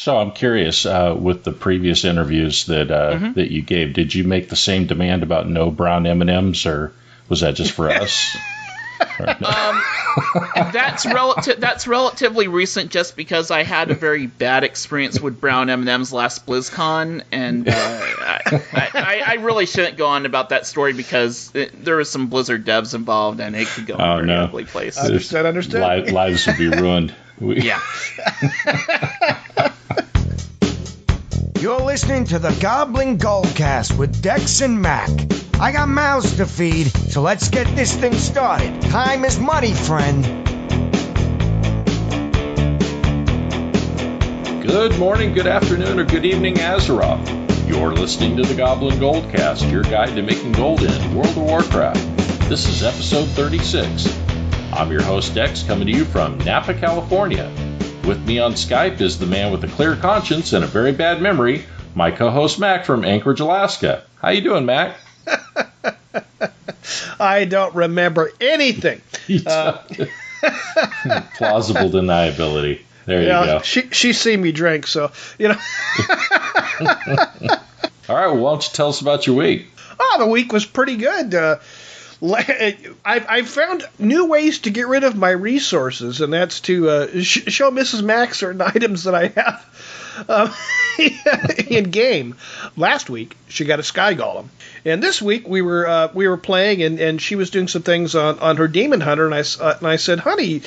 So I'm curious, with the previous interviews that you gave, did you make the same demand about no brown M&Ms, or was that just for us? That's relatively recent, just because I had a very bad experience with brown M&Ms last BlizzCon, and I really shouldn't go on about that story because there was some Blizzard devs involved, and it could go in a very ugly place. Understood. Lives would be ruined. Yeah. You're listening to the Goblin Goldcast with Dex and Mac. I got mouths to feed, so let's get this thing started. Time is money, friend. Good morning, good afternoon, or good evening, Azeroth. You're listening to the Goblin Goldcast, your guide to making gold in World of Warcraft. This is episode 36. I'm your host, Dex, coming to you from Napa, California. With me on Skype is the man with a clear conscience and a very bad memory, my co-host Mac from Anchorage, Alaska. How you doing, Mac? I don't remember anything. Plausible deniability. There you go. She's seen me drink, so, you know. All right, well, why don't you tell us about your week? Oh, the week was pretty good. I found new ways to get rid of my resources, and that's to show Mrs. Mac certain items that I have in game. Last week, she got a Sky Golem, and this week we were playing, and she was doing some things on her Demon Hunter, and I said, "Honey,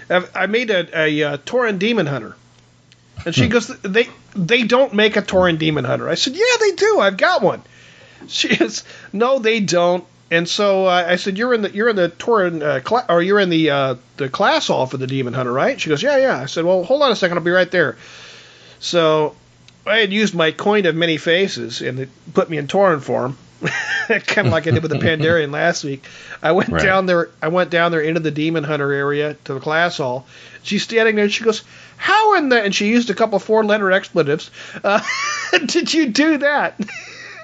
I made a Tauren Demon Hunter," and she goes, "They don't make a Tauren Demon Hunter." I said, "Yeah, they do. I've got one." She goes, "No, they don't." And so I said, "You're in the Tauren or you're in the class hall for the Demon Hunter, right?" She goes, "Yeah." I said, "Well, hold on a second, I'll be right there." So I had used my coin of many faces, and it put me in Tauren form, kind of like I did with the Pandarian last week. I went down there into the Demon Hunter area to the class hall. She's standing there, and she goes, "How in the?" And she used a couple 4-letter expletives. "Did you do that?"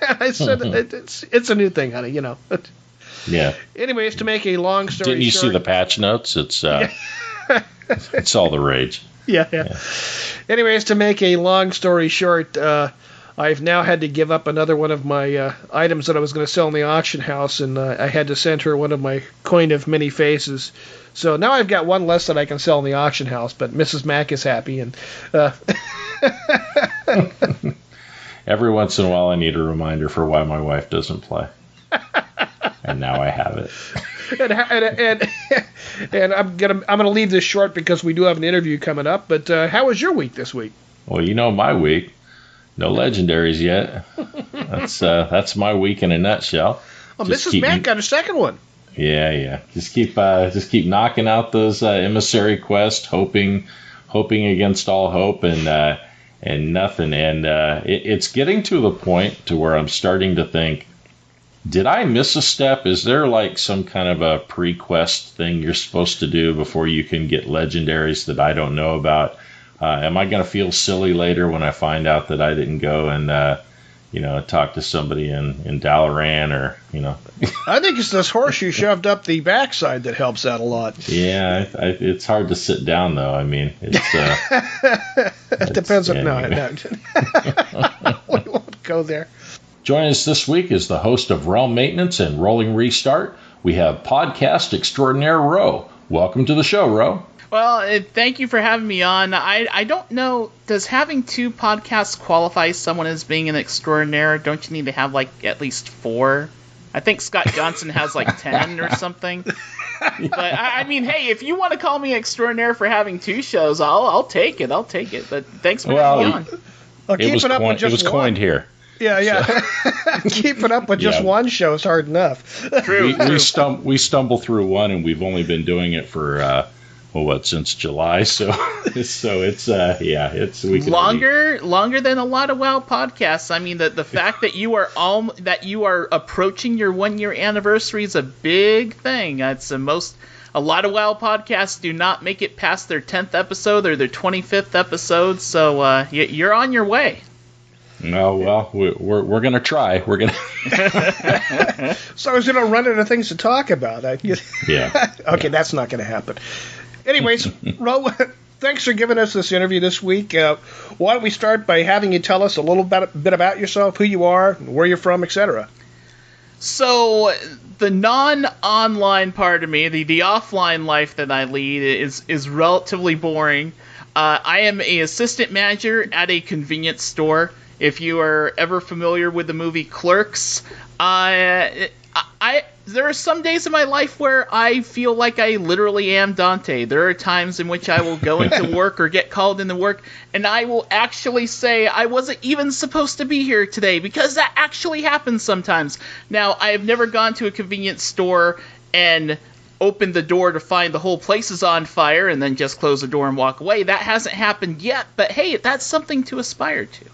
I said, "It's a new thing, honey, you know." Yeah. Anyways, to make a long story short... Didn't you see the patch notes? It's it's all the rage. Yeah. Anyways, to make a long story short, I've now had to give up another one of my items that I was going to sell in the auction house, and I had to send her one of my coin of many faces. So now I've got one less that I can sell in the auction house, but Mrs. Mac is happy, and... Every once in a while, I need a reminder for why my wife doesn't play. And now I have it. And I'm gonna leave this short because we do have an interview coming up. But how was your week this week? Well, you know my week. No legendaries yet. That's my week in a nutshell. Well, Mrs. Mac got a second one. Yeah. Just keep knocking out those emissary quests, hoping against all hope, and nothing. And it's getting to the point to where I'm starting to think, did I miss a step? Is there like some kind of a pre-quest thing you're supposed to do before you can get legendaries that I don't know about? Am I going to feel silly later when I find out that I didn't go and talk to somebody in Dalaran, or I think it's this horse you shoved up the backside that helps out a lot. Yeah, it's hard to sit down though. I mean, it's it depends on no. We won't go there. Joining us this week is the host of Realm Maintenance and Rolling Restart. We have podcast extraordinaire Ro. Welcome to the show, Ro. Well, thank you for having me on. I don't know, does having 2 podcasts qualify someone as being an extraordinaire? Don't you need to have, like, at least 4? I think Scott Johnson has, like, 10 or something. But, I mean, hey, if you want to call me extraordinaire for having 2 shows, I'll take it. But thanks for having me on. Well, it was coined here. Yeah. So. Keeping up with just one show is hard enough. True. We stumble through one, and we've only been doing it for... since July, so it's we can longer than a lot of WoW podcasts. I mean, the fact that you are approaching your 1-year anniversary is a big thing. It's the most. A lot of WoW podcasts do not make it past their 10th episode or their 25th episode, so you're on your way. No, well, we're gonna try. We're gonna. So I was gonna run out of things to talk about. Yeah. Okay, that's not gonna happen. Anyways, Ro, thanks for giving us this interview this week. Why don't we start by having you tell us a little bit about yourself, who you are, where you're from, etc. So, the non-online part of me, the offline life that I lead, is relatively boring. I am an assistant manager at a convenience store. If you are ever familiar with the movie Clerks, there are some days in my life where I feel like I literally am Dante. There are times in which I will go into work or get called into work, and I will actually say I wasn't even supposed to be here today, because that actually happens sometimes. Now, I have never gone to a convenience store and opened the door to find the whole place is on fire and then just close the door and walk away. That hasn't happened yet, but hey, that's something to aspire to.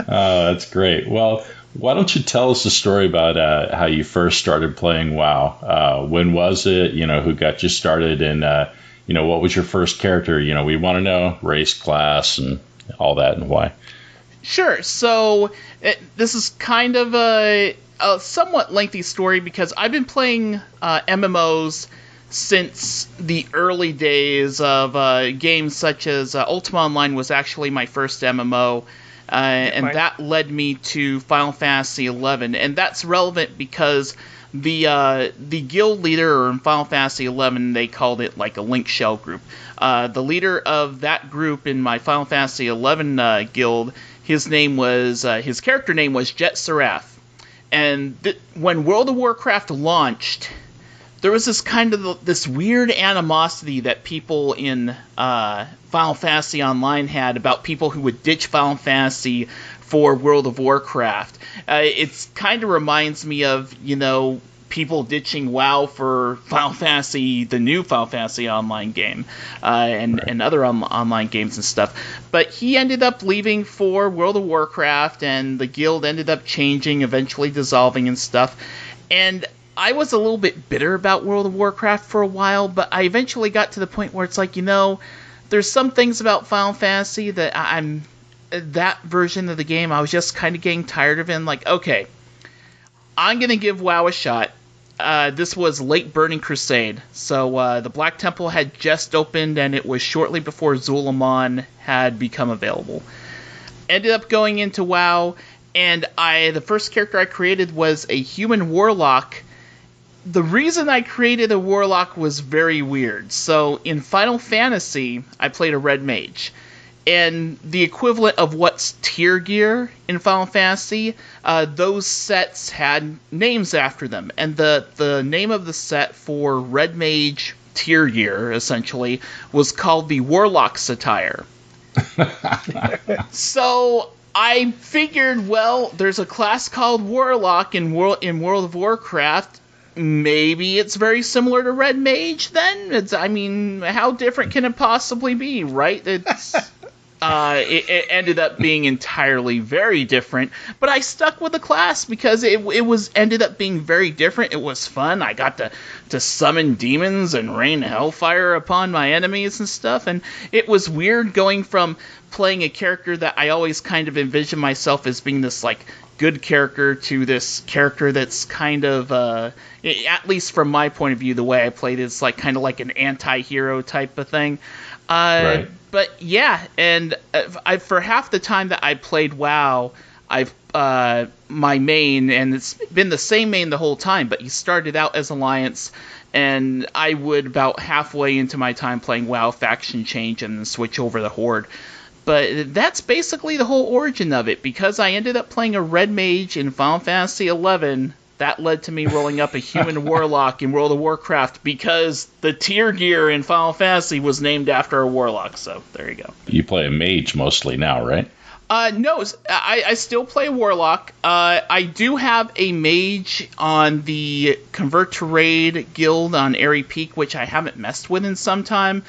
That's great. Well, why don't you tell us a story about how you first started playing WoW? When was it? Who got you started? And, what was your first character? We want to know race, class, and all that, and why. Sure. So this is kind of a somewhat lengthy story, because I've been playing MMOs since the early days of games such as Ultima Online was actually my first MMO, and that led me to Final Fantasy XI, and that's relevant because the guild leader, or in Final Fantasy XI they called it like a link shell group. The leader of that group in my Final Fantasy XI guild, his character name was Jet Seraph. And when World of Warcraft launched, there was this weird animosity that people in Final Fantasy Online had about people who would ditch Final Fantasy for World of Warcraft. It kind of reminds me of, people ditching WoW for Final Fantasy, the new Final Fantasy Online game, and other online games and stuff. But he ended up leaving for World of Warcraft, and the guild ended up changing, eventually dissolving and stuff. And I was a little bit bitter about World of Warcraft for a while, but I eventually got to the point where it's like, there's some things about Final Fantasy that that version of the game, I was just kind of getting tired of it, and like, okay, I'm going to give WoW a shot. This was late Burning Crusade, so the Black Temple had just opened, and it was shortly before Zul'Aman had become available. Ended up going into WoW, and the first character I created was a human warlock. The reason I created a warlock was very weird. So in Final Fantasy, I played a red mage. And the equivalent of what's tier gear in Final Fantasy, those sets had names after them. And the name of the set for red mage tier gear, essentially, was called the Warlock's Attire. So I figured, well, there's a class called Warlock in World of Warcraft. Maybe it's very similar to Red Mage then? How different can it possibly be, right? It ended up being entirely very different, but I stuck with the class because it ended up being very different. It was fun. I got to summon demons and rain hellfire upon my enemies and stuff, and it was weird going from playing a character that I always kind of envisioned myself as being this, like, good character to this character that's kind of, at least from my point of view, the way I played it, it's like kind of like an anti-hero type of thing. Right. But yeah, and for half the time that I played WoW, my main, and it's been the same main the whole time, but he started out as Alliance, and I would about halfway into my time playing WoW faction change and then switch over the Horde. But that's basically the whole origin of it. Because I ended up playing a red mage in Final Fantasy XI, that led to me rolling up a human warlock in World of Warcraft, because the tier gear in Final Fantasy was named after a warlock. So there you go. You play a mage mostly now, right? No, I still play warlock. I do have a mage on the Convert to Raid guild on Airy Peak, which I haven't messed with in some time.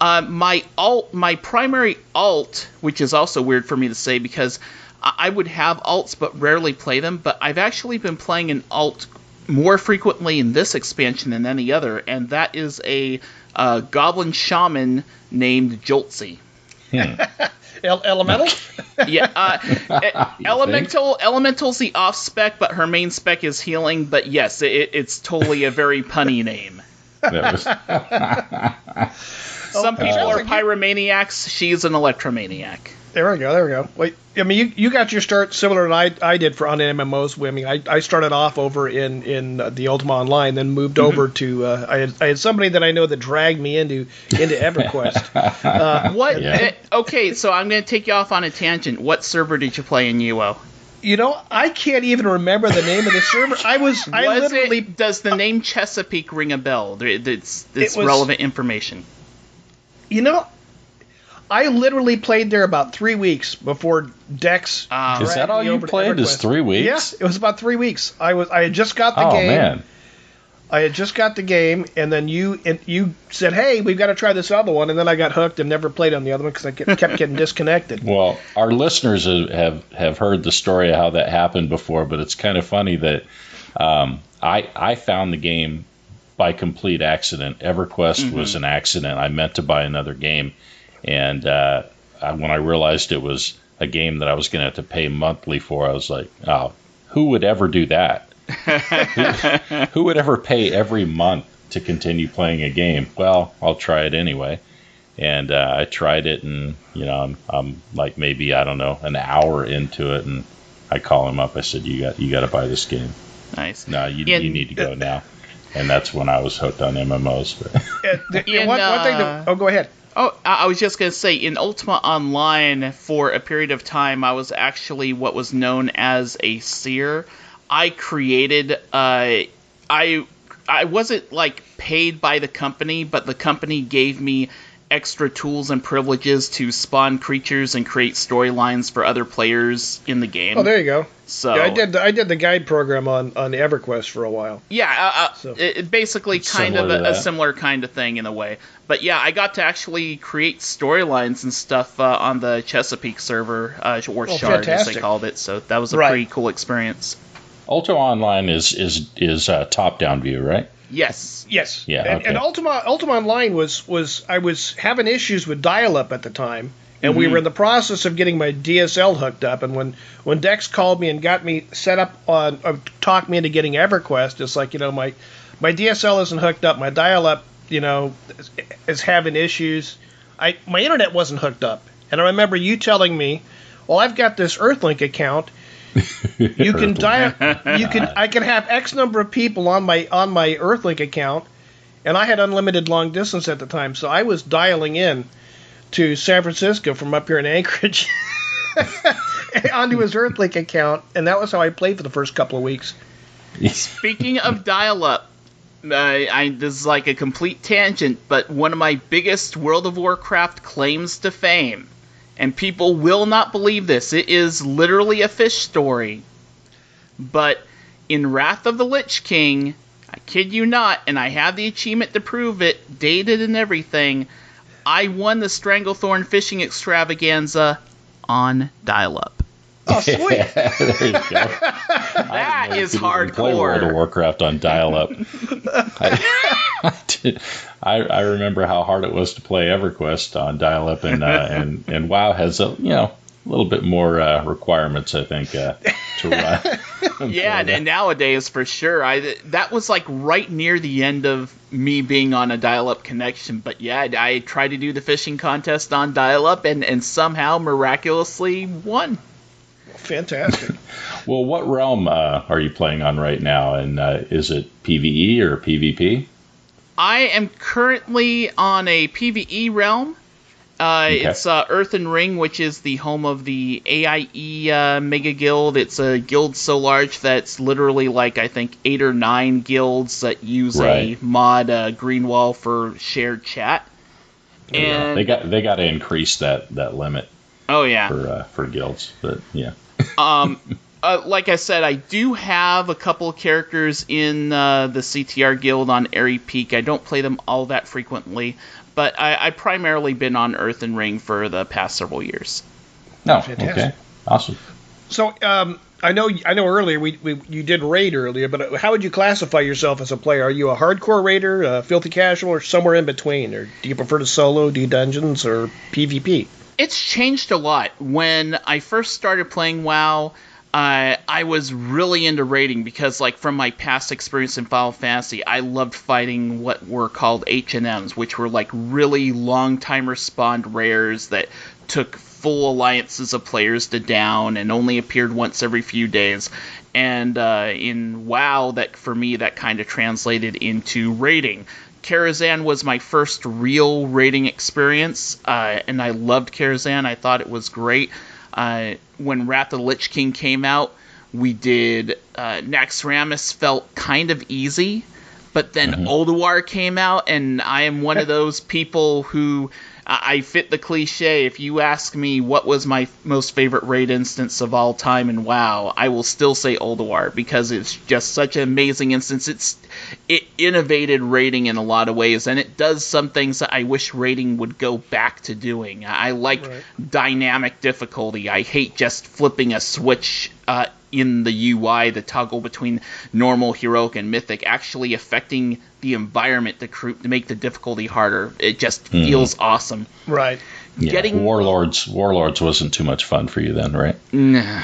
My primary alt, which is also weird for me to say because I would have alts but rarely play them, but I've actually been playing an alt more frequently in this expansion than any other, and that is a goblin shaman named Joltsy. Elemental? Yeah, Elemental's the off spec, but her main spec is healing. But yes, it's totally a very punny name. Some people are pyromaniacs. She's an electromaniac. There we go. Wait, I mean, you got your start similar to I did on MMOs. I mean, I started off over in the Ultima Online, then moved over to I had somebody that I know that dragged me into EverQuest. What? Yeah. Okay, so I'm going to take you off on a tangent. What server did you play in UO? You know, I can't even remember the name of the server. Does the name Chesapeake ring a bell? It's relevant information. You know, I literally played there about 3 weeks before Dex. Is that all you played? Is 3 weeks? Yes, it was about 3 weeks. I had just got the game. Oh man! I had just got the game, and then you said, "Hey, we've got to try this other one," and then I got hooked and never played on the other one because I kept getting disconnected. Well, our listeners have heard the story of how that happened before, but it's kind of funny that I found the game by complete accident. EverQuest was an accident. I meant to buy another game. And when I realized it was a game that I was going to have to pay monthly for, I was like, oh, who would ever do that? who would ever pay every month to continue playing a game? Well, I'll try it anyway. And I tried it, and I'm like maybe, I don't know, an hour into it, and I call him up. I said, you got to buy this game. Nice. No, you need to go now. And that's when I was hooked on MMOs. One thing go ahead. Oh, I was just going to say, in Ultima Online, for a period of time, I was actually what was known as a seer. I created, I wasn't, like, paid by the company, but the company gave me extra tools and privileges to spawn creatures and create storylines for other players in the game. Oh, there you go. So yeah, I did the guide program on EverQuest for a while. Yeah, it basically kind of a similar kind of thing in a way. But yeah, I got to actually create storylines and stuff on the Chesapeake server, or Shard as they called it. So that was a pretty cool experience. Ultima Online is top-down view, right? Yes. Yeah. And Ultima Online was I was having issues with dial-up at the time, and we were in the process of getting my DSL hooked up. And when Dex called me and got me set up talked me into getting EverQuest, it's like, my DSL isn't hooked up, my dial-up, is having issues. My internet wasn't hooked up, and I remember you telling me, "Well, I've got this Earthlink account." You can dial. I can have X number of people on my Earthlink account, and I had unlimited long distance at the time, so I was dialing in to San Francisco from up here in Anchorage onto his Earthlink account, and that was how I played for the first couple of weeks. Speaking of dial-up, this is like a complete tangent, but one of my biggest World of Warcraft claims to fame. And people will not believe this. It is literally a fish story. But in Wrath of the Lich King, I kid you not, and I have the achievement to prove it, dated and everything, I won the Stranglethorn Fishing Extravaganza on dial-up. Oh, sweet. There you go. That is hardcore. Play World of Warcraft on dial-up. I remember how hard it was to play EverQuest on dial-up, and WoW has a little bit more requirements, I think, to run. Yeah, and nowadays for sure. That was like right near the end of me being on a dial-up connection. But yeah, I tried to do the fishing contest on dial-up, and somehow miraculously won. Fantastic. Well, what realm are you playing on right now? And is it PvE or PvP? I am currently on a PvE realm. Okay. It's Earthen Ring, which is the home of the AIE Mega Guild. It's a guild so large that it's literally like, I think, 8 or 9 guilds that use a mod Greenwall for shared chat. And they got to increase that limit. Oh yeah, for guilds, but yeah. Like I said, I do have a couple of characters in the CTR guild on Airy Peak. I don't play them all that frequently, but I've primarily been on Earthen Ring for the past several years. Oh, fantastic. Okay. Awesome. So, I know earlier you did raid earlier, but how would you classify yourself as a player? Are you a hardcore raider, a filthy casual, or somewhere in between? Or do you prefer to solo, do dungeons, or PvP? It's changed a lot. When I first started playing WoW, I was really into raiding because, like, from my past experience in Final Fantasy, I loved fighting what were called H&Ms, which were, like, really long timer spawned rares that took full alliances of players to down and only appeared once every few days. And in WoW, that for me, that kind of translated into raiding. Karazhan was my first real raiding experience, and I loved Karazhan. I thought it was great. When Wrath of the Lich King came out, we did Naxxramas felt kind of easy, but then Ulduar came out, and I am one of those people who I fit the cliche. If you ask me what was my most favorite raid instance of all time in WoW, I will still say Ulduar, because it's just such an amazing instance. It innovated raiding in a lot of ways, and it does some things that I wish raiding would go back to doing. I like dynamic difficulty. I hate just flipping a switch in the UI, the toggle between normal, heroic, and mythic, actually affecting the environment to make the difficulty harder. It just feels awesome. Right. Yeah, Warlords wasn't too much fun for you then, right? Nah.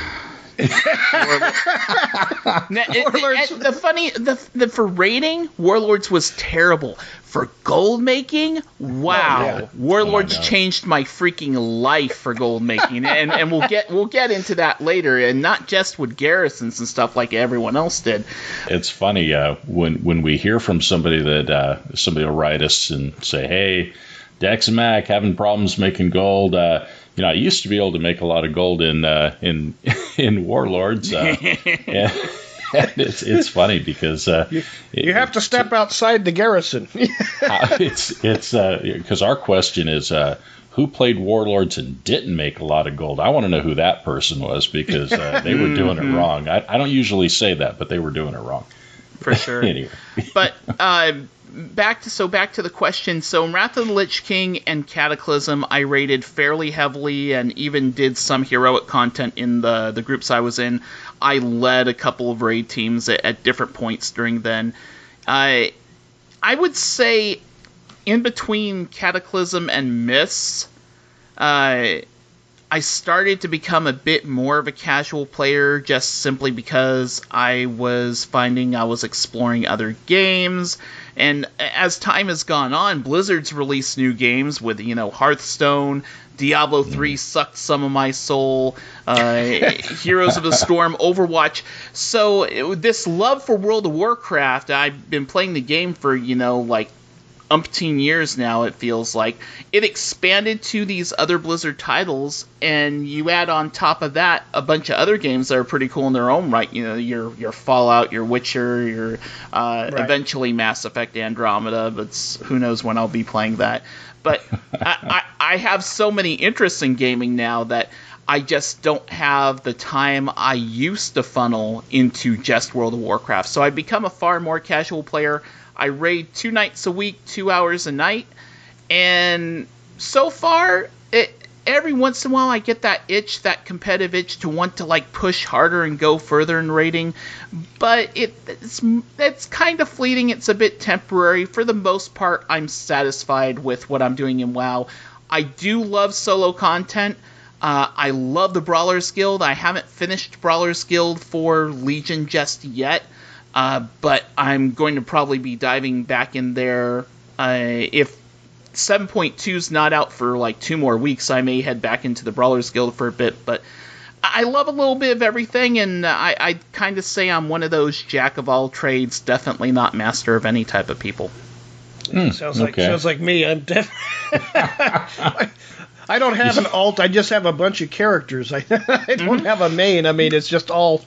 For raiding, Warlords was terrible. For gold making, wow, Warlords changed my freaking life for gold making, and we'll get into that later, and not just with garrisons and stuff like everyone else did. It's funny when we hear from somebody that somebody will write us and say, "Hey, Dex and Mac having problems making gold." I used to be able to make a lot of gold in Warlords. And it's funny because you have to step outside the garrison. It's because our question is who played Warlords and didn't make a lot of gold. I want to know who that person was, because they were doing it wrong. I don't usually say that, but they were doing it wrong. For sure. Anyway. But back to the question. So in Wrath of the Lich King and Cataclysm, I raided fairly heavily and even did some heroic content in the groups I was in. I led a couple of raid teams at different points during then. I would say in between Cataclysm and Myths, I started to become a bit more of a casual player, just simply because I was finding I was exploring other games. And as time has gone on, Blizzard's released new games with, Hearthstone, Diablo 3 sucked some of my soul, Heroes of the Storm, Overwatch. So this love for World of Warcraft, I've been playing the game for, umpteen years now, it feels like. It expanded to these other Blizzard titles, and you add on top of that a bunch of other games that are pretty cool in their own right. Your Fallout, your Witcher, your eventually Mass Effect Andromeda, but who knows when I'll be playing that. But I have so many interests in gaming now that I just don't have the time I used to funnel into just World of Warcraft. So I've become a far more casual player. I raid 2 nights a week, 2 hours a night, and so far, every once in a while I get that competitive itch to want to push harder and go further in raiding, but it's kind of fleeting. It's a bit temporary. For the most part, I'm satisfied with what I'm doing in WoW. I do love solo content. I love the Brawlers Guild. I haven't finished Brawlers Guild for Legion just yet. But I'm going to probably be diving back in there. If 7.2 is not out for 2 more weeks, I may head back into the Brawlers Guild for a bit. But I love a little bit of everything, and I kind of say I'm one of those jack of all trades, definitely not master of any type of people. Sounds like me. I'm I don't have an alt. I just have a bunch of characters. I don't have a main. I mean, it's just all.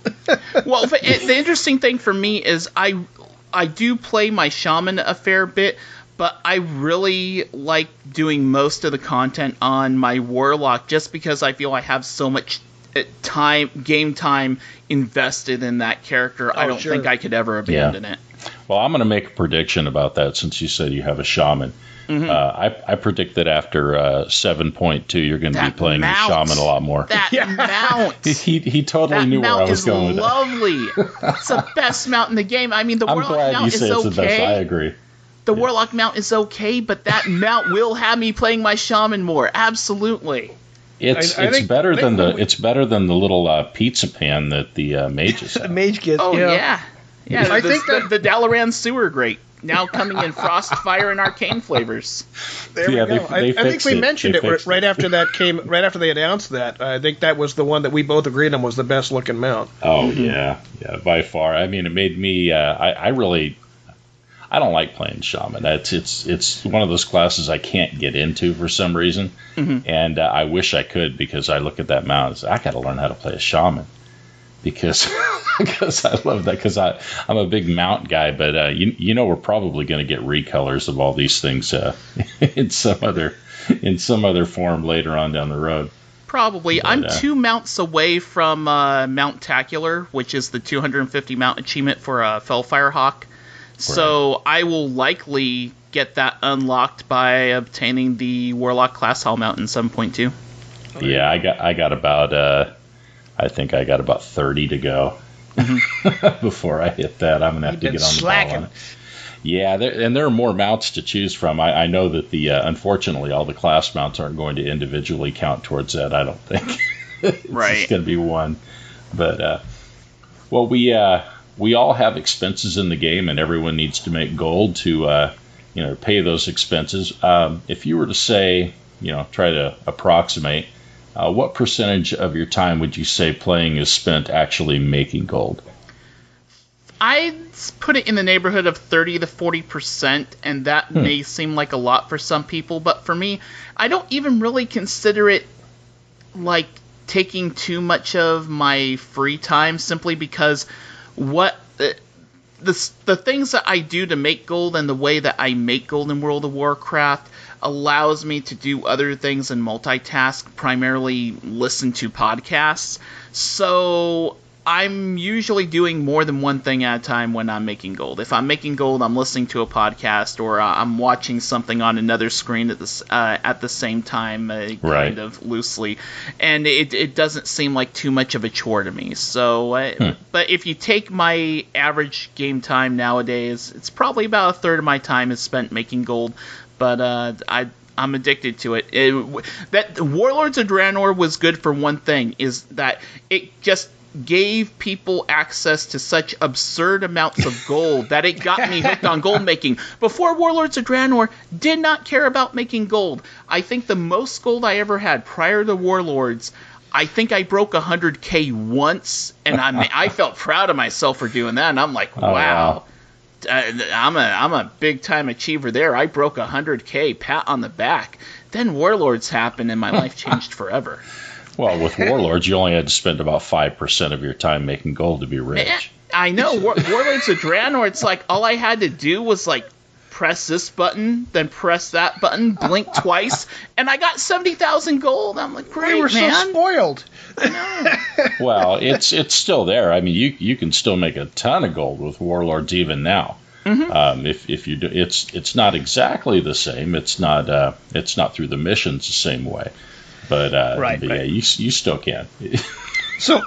Well, the interesting thing for me is I do play my shaman a fair bit, but I really like doing most of the content on my warlock, just because I feel I have so much game time invested in that character. I don't think I could ever abandon it. Well, I'm going to make a prediction about that, since you said you have a shaman. I predict that after 7.2, you're going to be playing the shaman a lot more. That mount. He totally knew where I was going with that. Lovely. It's the best mount in the game. I mean, the warlock mount is okay. I'm glad you say it's the best. I agree. The warlock mount is okay, but that mount will have me playing my shaman more. Absolutely. It's better than the little pizza pan that the mages have. The mage gets. Oh yeah. I think the Dalaran sewer grate now coming in frost, fire, and arcane flavors. There we go. I think we mentioned it right after that came. Right after they announced that, I think that was the one that we both agreed on was the best looking mount. Oh yeah, by far. I mean, it made me. I don't like playing shaman. It's one of those classes I can't get into for some reason, and I wish I could because I look at that mount and say, I got to learn how to play a shaman because I love that because I'm a big mount guy. But we're probably going to get recolors of all these things in some other form later on down the road. Probably. But, I'm 2 mounts away from Mount-tacular, which is the 250 mount achievement for Fellfire Hawk. So I will likely get that unlocked by obtaining the Warlock Class Hall mount in 7.2. Yeah, I got about I think I got about 30 to go before I hit that. I'm gonna have to get on the ball on it. Yeah, there are more mounts to choose from. I know that unfortunately all the class mounts aren't going to individually count towards that. I don't think. It's just going to be one, but we all have expenses in the game, and everyone needs to make gold to, pay those expenses. If you were to say, try to approximate, what percentage of your time would you say playing is spent actually making gold? I'd put it in the neighborhood of 30 to 40%, and that may seem like a lot for some people, but for me, I don't even really consider it like taking too much of my free time, simply because the things that I do to make gold and the way that I make gold in World of Warcraft allows me to do other things and multitask, primarily listen to podcasts. So I'm usually doing more than one thing at a time when I'm making gold. If I'm making gold, I'm listening to a podcast, or I'm watching something on another screen at the same time, kind of loosely. And it doesn't seem like too much of a chore to me. So, but if you take my average game time nowadays, it's probably about a third of my time is spent making gold. But I'm addicted to it. That Warlords of Draenor was good for one thing, is that it just gave people access to such absurd amounts of gold that it got me hooked on gold making. Before Warlords of Draenor, did not care about making gold. I think the most gold I ever had prior to Warlords, I think I broke 100K once, and I felt proud of myself for doing that, and I'm like, wow. I'm a big time achiever there. I broke 100K, pat on the back. Then Warlords happened, and my life changed forever. Well, with Warlords, you only had to spend about 5% of your time making gold to be rich. I know. Warlords of Draenor, it's like all I had to do was like press this button, then press that button, blink twice, and I got 70,000 gold. I'm like, great, man. We were so spoiled. I know. Well, it's still there. I mean, you can still make a ton of gold with Warlords even now. If you do, it's not exactly the same. It's not through the missions the same way. But yeah, you still can. So,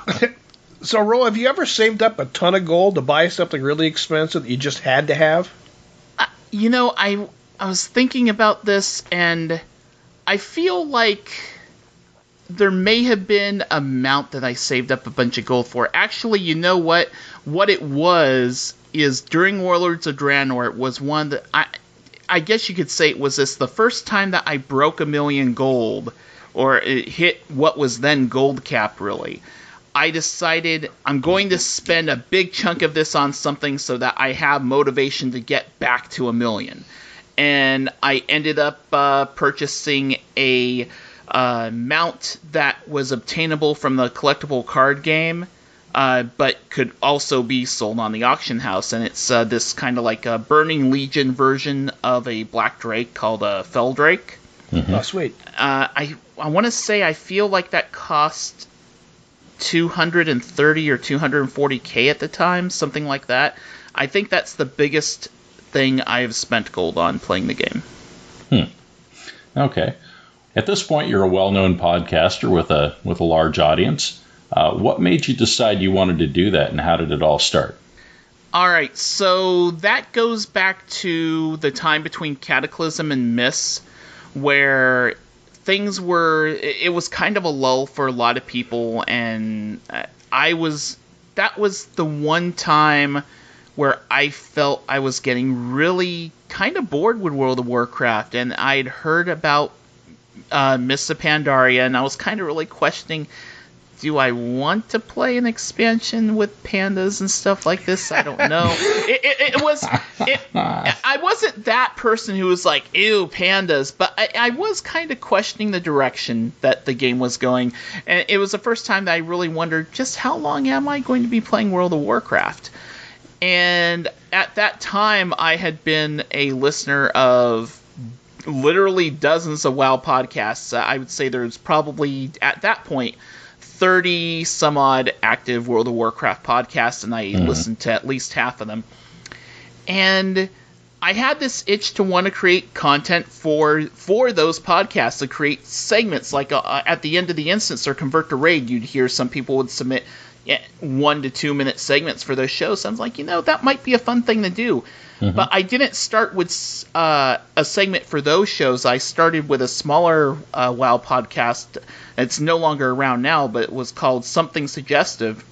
Ro, have you ever saved up a ton of gold to buy something really expensive that you just had to have? I was thinking about this, and I feel like there may have been a mount that I saved up a bunch of gold for. Actually, you know what? What it was is during Warlords of Draenor, it was one that I guess you could say it was the first time that I broke 1 million gold, or it hit what was then gold cap, really. I decided I'm going to spend a big chunk of this on something so that I have motivation to get back to 1 million. And I ended up purchasing a mount that was obtainable from the collectible card game, but could also be sold on the auction house. And it's this kind of like a Burning Legion version of a Black Drake called a Fell Drake. Oh, sweet. I want to say I feel like that cost 230 or 240K at the time, something like that. I think that's the biggest thing I have spent gold on playing the game. Okay. At this point, you're a well-known podcaster with a large audience. What made you decide you wanted to do that, and how did it all start? All right, so that goes back to the time between Cataclysm and Mists, where things were, it was kind of a lull for a lot of people, and that was the one time where I felt I was getting really kind of bored with World of Warcraft, and I'd heard about Mists of Pandaria, and I was kind of really questioning, do I want to play an expansion with pandas and stuff like this? I don't know. I wasn't that person who was like, ew, pandas, but I was kind of questioning the direction that the game was going. And it was the first time that I really wondered, just how long am I going to be playing World of Warcraft? And at that time, I had been a listener of literally dozens of WoW podcasts. I would say there's probably, at that point, 30 some odd active World of Warcraft podcasts, and I listened to at least half of them. And I had this itch to want to create content for those podcasts, to create segments like at the end of the instance or Convert to Raid, you'd hear some people would submit 1 to 2 minute segments for those shows. So I was like, that might be a fun thing to do. But I didn't start with a segment for those shows. I started with a smaller WoW podcast. It's no longer around now, but it was called Something Suggestive.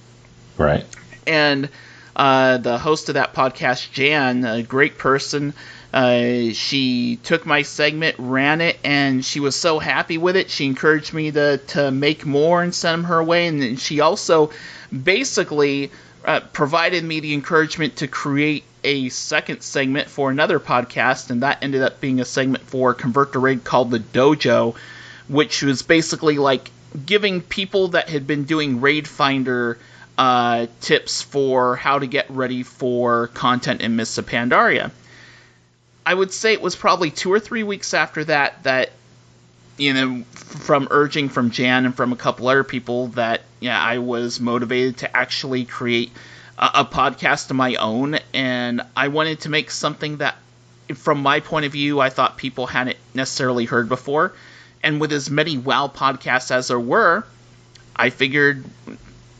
Right. And the host of that podcast, Jan, a great person, she took my segment, ran it, and she was so happy with it. She encouraged me to make more and send them her way. And she also basically provided me the encouragement to create a second segment for another podcast, and that ended up being a segment for Convert to Raid called The Dojo, which was basically like giving people that had been doing Raid Finder tips for how to get ready for content in Mists of Pandaria. I would say it was probably 2 or 3 weeks after that from urging from Jan and from a couple other people that I was motivated to actually create a podcast of my own, and I wanted to make something that, from my point of view, I thought people hadn't necessarily heard before. And with as many WoW podcasts as there were, I figured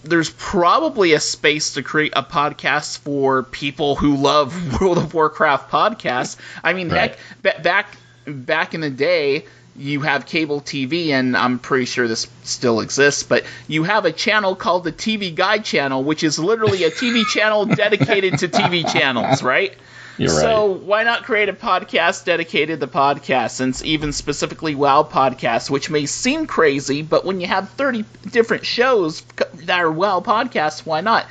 there's probably a space to create a podcast for people who love World of Warcraft podcasts. I mean, right. Heck, back in the day, you have cable TV, and I'm pretty sure this still exists, but you have a channel called the TV Guide channel, which is literally a TV channel dedicated to TV channels, right? You're right. So why not create a podcast dedicated to podcasts, and even specifically WoW podcasts, which may seem crazy, but when you have 30 different shows that are WoW podcasts, why not?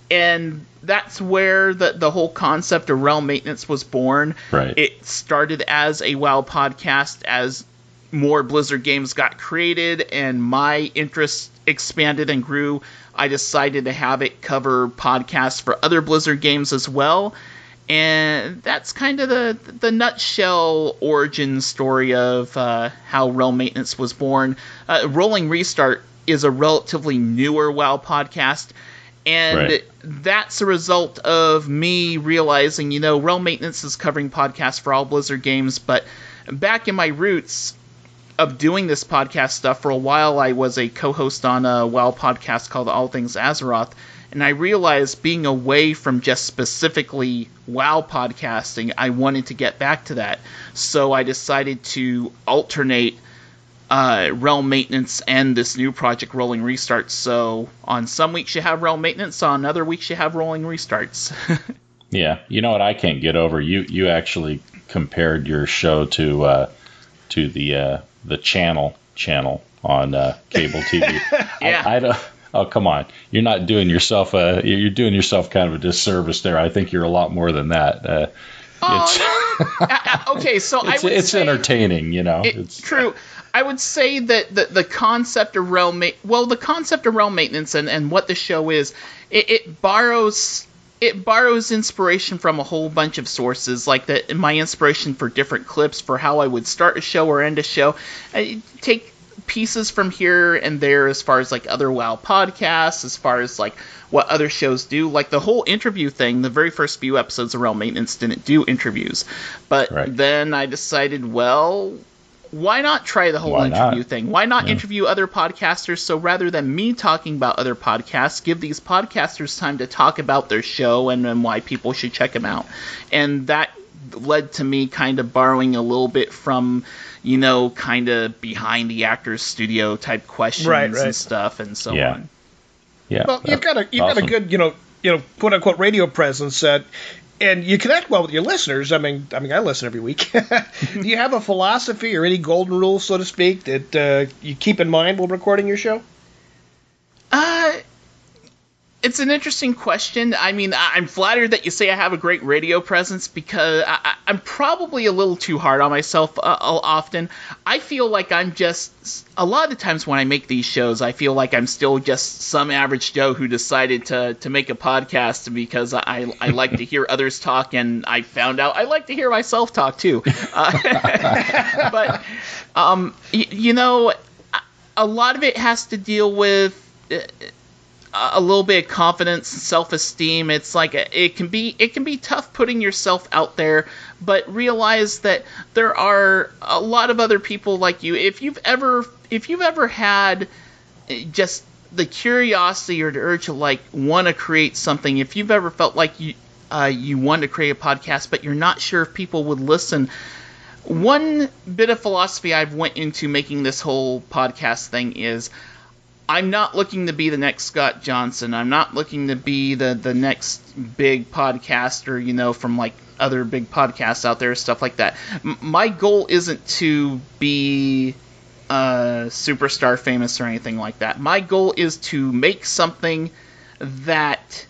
And that's where the whole concept of Realm Maintenance was born. Right. It started as a WoW podcast. As more Blizzard games got created and my interest expanded and grew, I decided to have it cover podcasts for other Blizzard games as well. And that's kind of the nutshell origin story of how Realm Maintenance was born. Rolling Restart is a relatively newer WoW podcast, and that's a result of me realizing, Realm Maintenance is covering podcasts for all Blizzard games, but back in my roots of doing this podcast stuff, for a while I was a co-host on a WoW podcast called All Things Azeroth, and I realized being away from just specifically WoW podcasting, I wanted to get back to that. So I decided to alternate Realm Maintenance and this new project, Rolling Restarts. So on some weeks you have Realm Maintenance, on other weeks you have Rolling Restarts. Yeah, you know what I can't get over? You actually compared your show to the channel on cable TV. Yeah. I don't. Oh, come on! You're not doing yourself you're doing yourself kind of a disservice there. I think you're a lot more than that. Okay, so it's entertaining, It's true. I would say that the concept of Realm Maintenance and what the show is, it borrows inspiration from a whole bunch of sources, like my inspiration for different clips for how I would start a show or end a show. I take pieces from here and there as far as like other WoW podcasts, as far as like what other shows do. Like the whole interview thing, the very first few episodes of Realm Maintenance didn't do interviews. But then I decided, well, why not try the whole interview thing? Why not interview other podcasters? So rather than me talking about other podcasts, give these podcasters time to talk about their show and why people should check them out. And that led to me kind of borrowing a little bit from, you know, kind of behind the actor's studio type questions and stuff and so on. Yeah. Well, you've got a good, you know, quote unquote radio presence, and you connect well with your listeners. I mean, I listen every week. Do you have a philosophy or any golden rules, so to speak, that you keep in mind while recording your show? It's an interesting question. I mean, I'm flattered that you say I have a great radio presence because I'm probably a little too hard on myself often. I feel like I'm just, a lot of the times when I make these shows, I feel like I'm still just some average Joe who decided to make a podcast because I like to hear others talk, and I found out I like to hear myself talk too. But, you know, a lot of it has to deal with a little bit of confidence, self-esteem. It's like it can be tough putting yourself out there, but realize that there are a lot of other people like you. If you've ever had just the curiosity or the urge to like want to create something, if you've ever felt like you want to create a podcast but you're not sure if people would listen, one bit of philosophy I've went into making this whole podcast thing is, I'm not looking to be the next Scott Johnson. I'm not looking to be the next big podcaster, you know, from like other big podcasts out there, stuff like that. My goal isn't to be superstar famous or anything like that. My goal is to make something that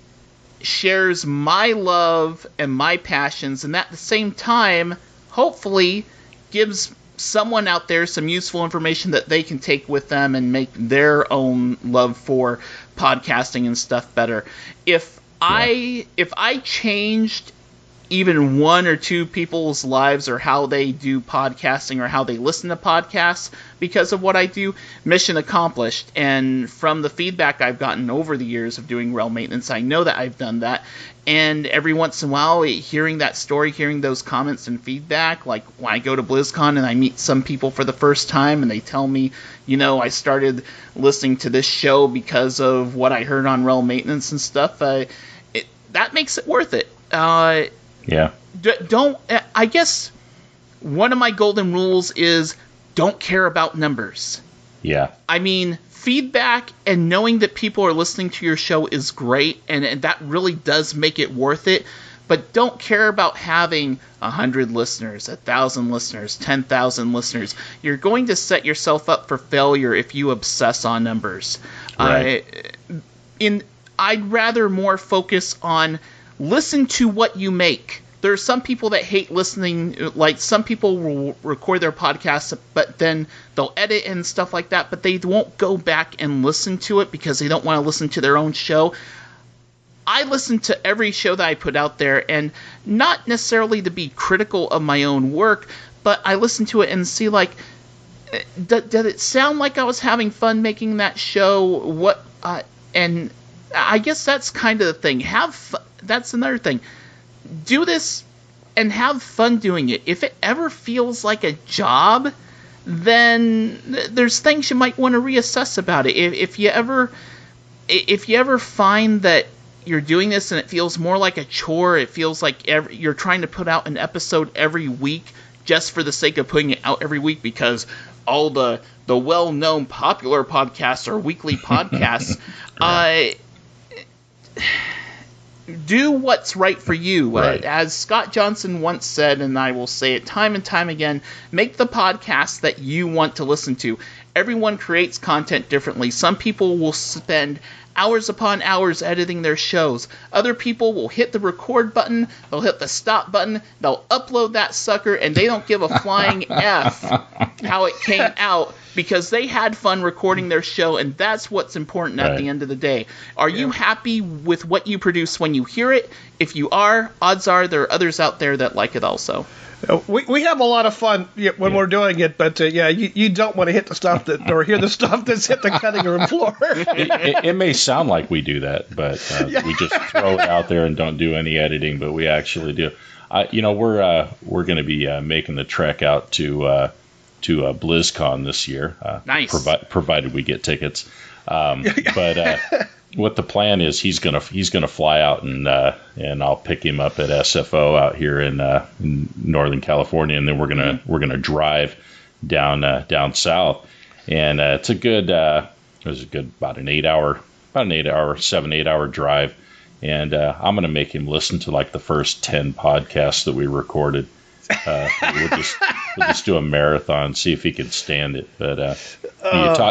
shares my love and my passions, and at the same time, hopefully, gives someone out there some useful information that they can take with them and make their own love for podcasting and stuff better. If I changed even one or two people's lives or how they do podcasting or how they listen to podcasts because of what I do, mission accomplished. And from the feedback I've gotten over the years of doing Realm Maintenance, I know that I've done that. And every once in a while, hearing that story, hearing those comments and feedback, like when I go to BlizzCon and I meet some people for the first time and they tell me, you know, I started listening to this show because of what I heard on Realm Maintenance and stuff, that makes it worth it. Yeah. I guess one of my golden rules is don't care about numbers. Yeah. I mean, feedback and knowing that people are listening to your show is great, and that really does make it worth it. But don't care about having 100 listeners, 1,000 listeners, 10,000 listeners. You're going to set yourself up for failure if you obsess on numbers. Right. I'd rather more focus on listen to what you make. There are some people that hate listening, like some people will record their podcasts, but then they'll edit and stuff like that, but they won't go back and listen to it because they don't want to listen to their own show. I listen to every show that I put out there, and not necessarily to be critical of my own work, but I listen to it and see, like, did it sound like I was having fun making that show? And I guess that's kind of the thing. That's another thing. Do this and have fun doing it. If it ever feels like a job, then there's things you might want to reassess about it. If you ever find that you're doing this and it feels more like a chore, it feels like you're trying to put out an episode every week just for the sake of putting it out every week because all the well-known popular podcasts are weekly podcasts, do what's right for you. Right. As Scott Johnson once said, and I will say it time and time again, make the podcast that you want to listen to. Everyone creates content differently. Some people will spend hours upon hours editing their shows. Other people will hit the record button, they'll hit the stop button, they'll upload that sucker, and they don't give a flying F how it came out because they had fun recording their show, and that's what's important at the end of the day. Are you happy with what you produce when you hear it? If you are, odds are there are others out there that like it also. We have a lot of fun when we're doing it, but you don't want to hit the stuff or hear the stuff that's hit the cutting room floor. It may sound like we do that, but we just throw it out there and don't do any editing, but we actually do. We're going to be making the trek out to BlizzCon this year. Nice. Provided we get tickets. But what the plan is, he's gonna fly out and I'll pick him up at SFO out here in Northern California, and then we're gonna drive down south, and it's a good about an 8 hour 7-8 hour drive, and I'm gonna make him listen to like the first 10 podcasts that we recorded. We'll just do a marathon, see if he can stand it. But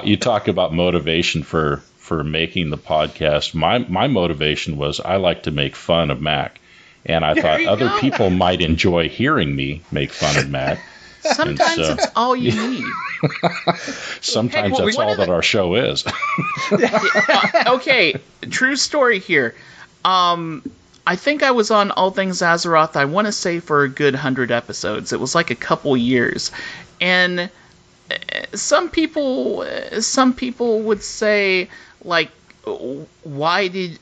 you talk about motivation for making the podcast. My motivation was I like to make fun of Mac, and I thought other people might enjoy hearing me make fun of Mac. Sometimes it's all you need. Sometimes that's all that our show is. Okay, true story here. I think I was on All Things Azeroth, I want to say, for a good 100 episodes. It was like a couple years. And some people would say, like, why did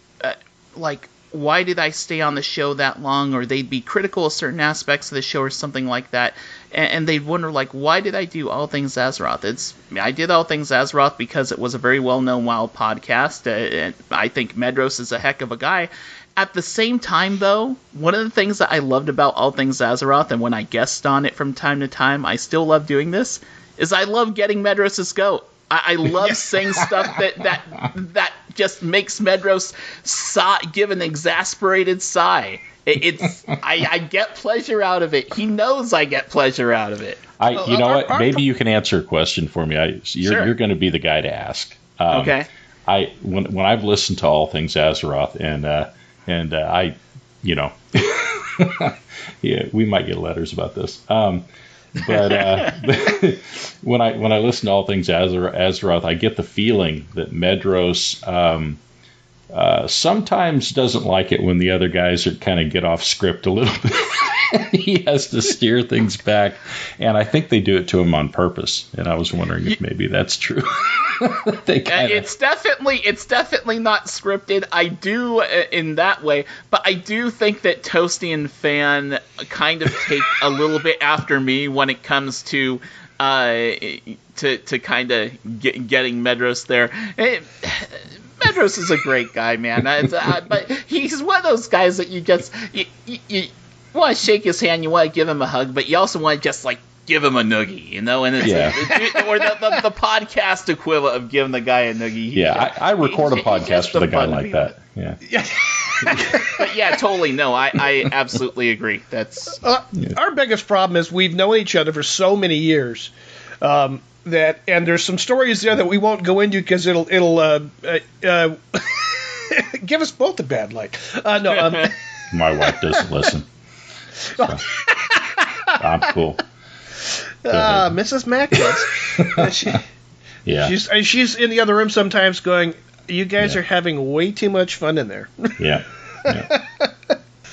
I stay on the show that long? Or they'd be critical of certain aspects of the show or something like that. And they'd wonder, like, why did I do All Things Azeroth? I did All Things Azeroth because it was a very well-known WoW podcast. And I think Medros is a heck of a guy. At the same time, though, one of the things that I loved about All Things Azeroth, and when I guest on it from time to time, I still love doing this, is I love getting Medros' goat. I love saying stuff that just makes Medros give an exasperated sigh. I get pleasure out of it. He knows I get pleasure out of it. You know what? Maybe you can answer a question for me. You're going to be the guy to ask. Okay. When I've listened to All Things Azeroth, and I, yeah, we might get letters about this. But when I listen to All Things Azeroth, I get the feeling that Medros sometimes doesn't like it when the other guys are kind of get off script a little bit. He has to steer things back, and I think they do it to him on purpose. And I was wondering if maybe that's true. It's definitely not scripted. I do in that way, but I do think that Toasty and Fan kind of take a little bit after me when it comes to kind of getting Medros there. Medros is a great guy, man. But he's one of those guys that you want to shake his hand, you want to give him a hug, but you also want to just like give him a noogie, and it's or the podcast equivalent of giving the guy a noogie. I record a podcast with a guy like that. Yeah. But yeah, totally. No, I absolutely agree. That's our biggest problem is we've known each other for so many years. And there's some stories there that we won't go into because it'll give us both a bad light. My wife doesn't listen. So, I'm cool. Mrs. Mack does. She's in the other room sometimes going, you guys are having way too much fun in there. Yeah.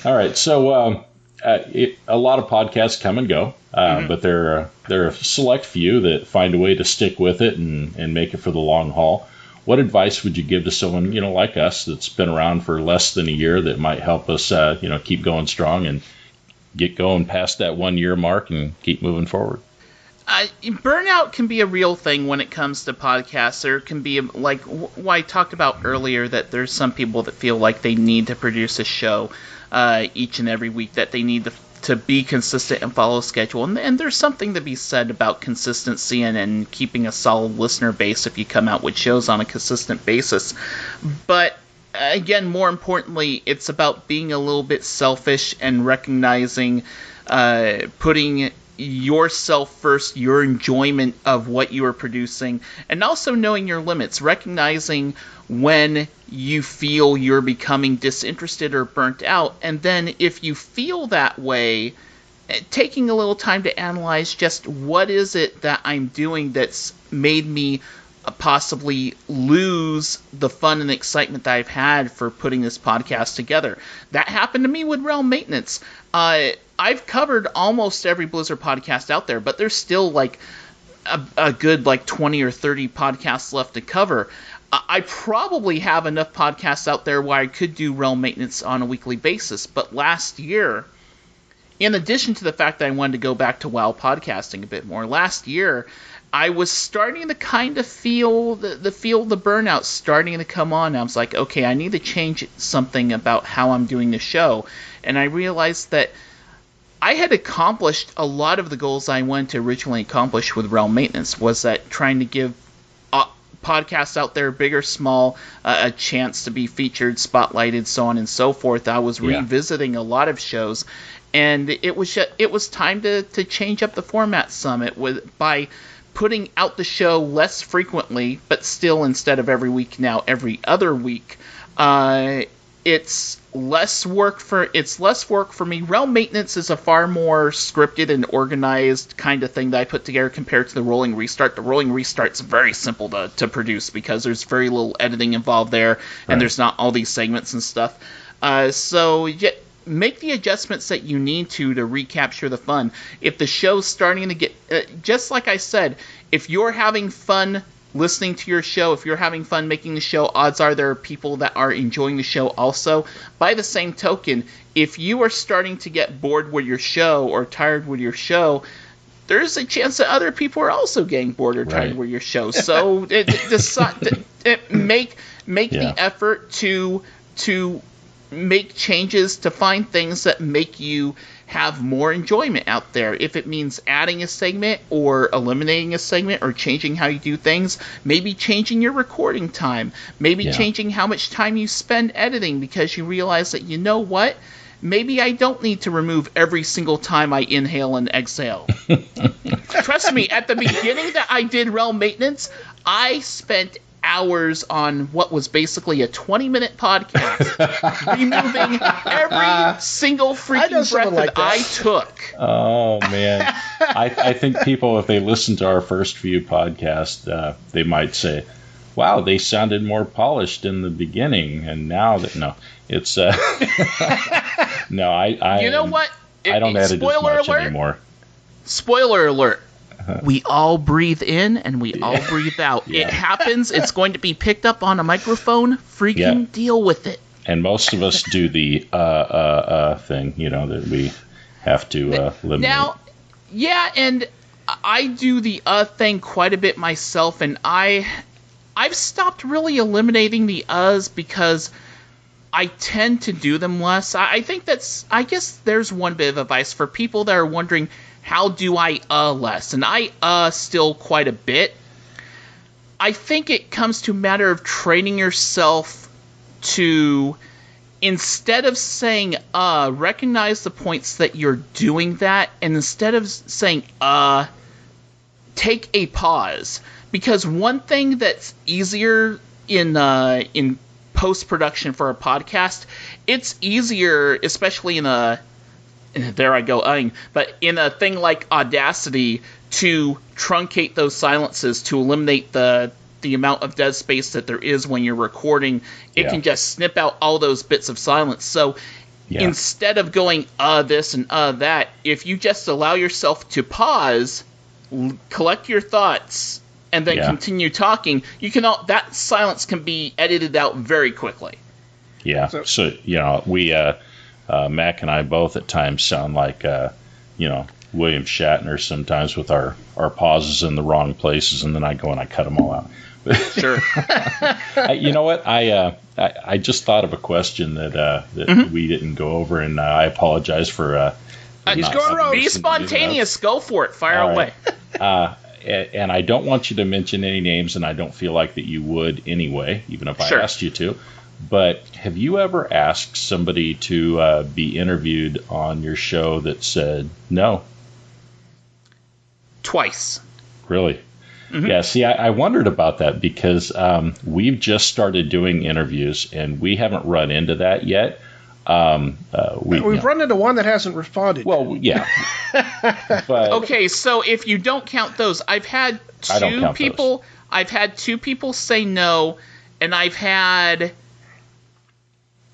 All right. So a lot of podcasts come and go, but there are a select few that find a way to stick with it and make it for the long haul. What advice would you give to someone, like us that's been around for less than a year that might help us, keep going strong and get going past that 1 year mark and keep moving forward? Burnout can be a real thing when it comes to podcasts. There can be, like what I talked about earlier, that there's some people that feel like they need to produce a show each and every week, that they need to be consistent and follow a schedule. And there's something to be said about consistency and keeping a solid listener base if you come out with shows on a consistent basis. But again, more importantly, it's about being a little bit selfish and recognizing, putting yourself first, your enjoyment of what you are producing, and also knowing your limits, recognizing when you feel you're becoming disinterested or burnt out, and then if you feel that way, taking a little time to analyze just what is it that I'm doing that's made me possibly lose the fun and excitement that I've had for putting this podcast together. That happened to me with Realm Maintenance. I've covered almost every Blizzard podcast out there, but there's still like a good 20 or 30 podcasts left to cover. I probably have enough podcasts out there where I could do Realm Maintenance on a weekly basis, but last year, in addition to the fact that I wanted to go back to WoW podcasting a bit more, last year I was starting to kind of feel the burnout starting to come on. I was like, okay, I need to change something about how I'm doing the show. And I realized that I had accomplished a lot of the goals I wanted to originally accomplish with Realm Maintenance, was that trying to give podcasts out there, big or small, a chance to be featured, spotlighted, so on and so forth. I was revisiting a lot of shows, and it was time to change up the format some. By putting out the show less frequently, but still, instead of every week, now every other week. It's less work for me. Realm Maintenance is a far more scripted and organized kind of thing that I put together compared to the Rolling Restart. The Rolling Restart's very simple to produce because there's very little editing involved there, and there's not all these segments and stuff. So make the adjustments that you need to recapture the fun. If the show's starting to get, just like I said, if you're having fun listening to your show, if you're having fun making the show, odds are there are people that are enjoying the show also. By the same token, if you are starting to get bored with your show or tired with your show, there's a chance that other people are also getting bored or tired with your show. So make the effort to make changes, to find things that make you have more enjoyment out there. If it means adding a segment or eliminating a segment or changing how you do things, maybe changing your recording time, maybe changing how much time you spend editing because you realize that, you know what, maybe I don't need to remove every single time I inhale and exhale. Trust me, at the beginning that I did Realm Maintenance, I spent hours on what was basically a 20-minute podcast, removing every single freaking breath that I took. Oh, man. I think people, if they listen to our first few podcasts, they might say, wow, they sounded more polished in the beginning, and now that, no, it's, no, you know what? I don't edit as much anymore. Spoiler alert. We all breathe in and we all breathe out. It happens. It's going to be picked up on a microphone. Freaking deal with it. And most of us do the thing, that we have to eliminate. Now, and I do the thing quite a bit myself, and I've stopped really eliminating the uhs because I tend to do them less. I guess there's one bit of advice for people that are wondering, how do I less? And I still quite a bit. I think it comes to a matter of training yourself to, instead of saying recognize the points that you're doing that, and instead of saying take a pause. Because one thing that's easier in post-production for a podcast, it's easier, especially in a, there I go, but in a thing like Audacity, to truncate those silences, to eliminate the amount of dead space that there is when you're recording. It can just snip out all those bits of silence. So instead of going this and that, if you just allow yourself to pause, collect your thoughts, and then continue talking, that silence can be edited out very quickly. Yeah. So we Mac and I both at times sound like William Shatner sometimes with our pauses in the wrong places, and then I go and I cut them all out. Sure. You know what? I just thought of a question that we didn't go over, and I apologize for. Be spontaneous. Go for it. Fire away. And I don't want you to mention any names, and I don't feel like that you would anyway, even if I asked you to. But have you ever asked somebody to be interviewed on your show that said no? Twice. Really? Mm-hmm. Yeah, see, I wondered about that because we've just started doing interviews, and we haven't run into that yet. We've run into one that hasn't responded. Well, yeah. But okay, so if you don't count those, I've had two people. Those. I've had two people say no, and I've had,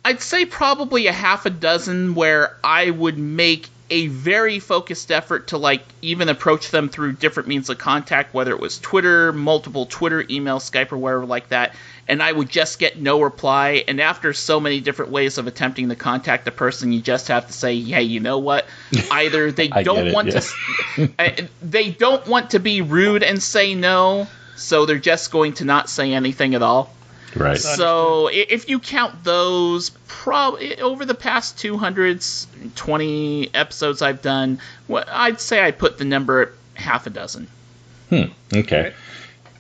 I'd say probably a half a dozen where I would make a very focused effort to like even approach them through different means of contact, whether it was Twitter, multiple Twitter, email, Skype, or whatever like that, and I would just get no reply. And after so many different ways of attempting to contact the person, you just have to say, hey, you know what? Either they don't want to, they don't want to be rude and say no, so they're just going to not say anything at all. Right. So if you count those, probably over the past 220 episodes I've done, I'd say I put the number at half a dozen. Okay.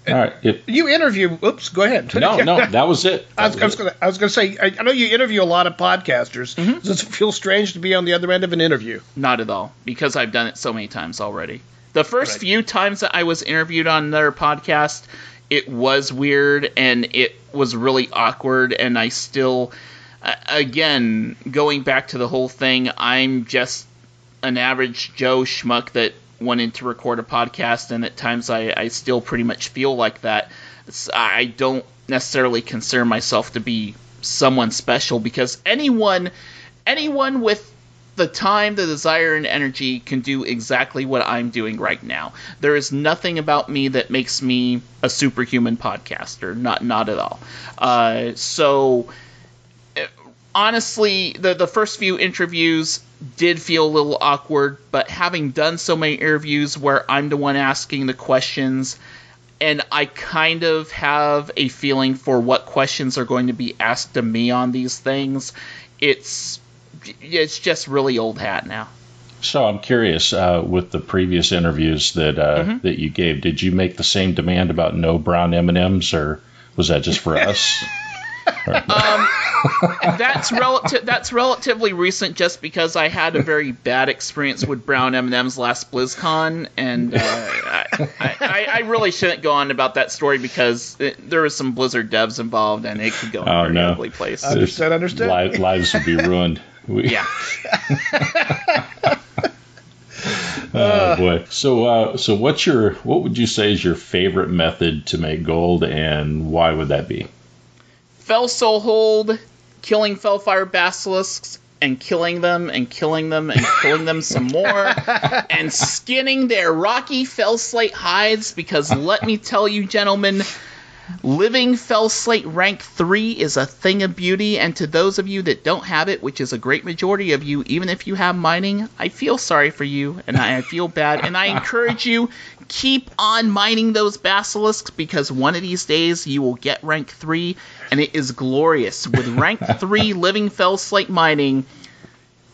All right. You interview. Oops. Go ahead. No, that was it. I was going to say. I know you interview a lot of podcasters. Mm-hmm. Does it feel strange to be on the other end of an interview? Not at all, because I've done it so many times already. The first few times that I was interviewed on another podcast, it was weird and it was really awkward, and I still, again, going back to the whole thing, I'm just an average Joe schmuck that wanted to record a podcast, and at times I still pretty much feel like that. I don't necessarily consider myself to be someone special, because anyone with the time, the desire, and energy can do exactly what I'm doing right now. There is nothing about me that makes me a superhuman podcaster. Not at all. So, honestly, the first few interviews did feel a little awkward, but having done so many interviews where I'm the one asking the questions, and I kind of have a feeling for what questions are going to be asked of me on these things, it's just really old hat now. So I'm curious, with the previous interviews that that you gave, did you make the same demand about no brown M&Ms, or was that just for us? That's relatively recent, just because I had a very bad experience with brown M&Ms last BlizzCon, and I really shouldn't go on about that story, because there was some Blizzard devs involved, and it could go in a very ugly place. Understood. Lives would be ruined. Yeah. Oh boy. So what would you say is your favorite method to make gold, and why would that be? Fell Soul Hold, killing Fellfire Basilisks, and killing them, and killing them, and killing them some more, and skinning their rocky Fell Slate hides, because let me tell you, gentlemen, living Fell Slate rank 3 is a thing of beauty, and to those of you that don't have it, which is a great majority of you, even if you have mining, I feel sorry for you, and I feel bad, and I encourage you, keep on mining those basilisks, because one of these days you will get rank 3, and it is glorious. With rank 3 living Fell Slate mining,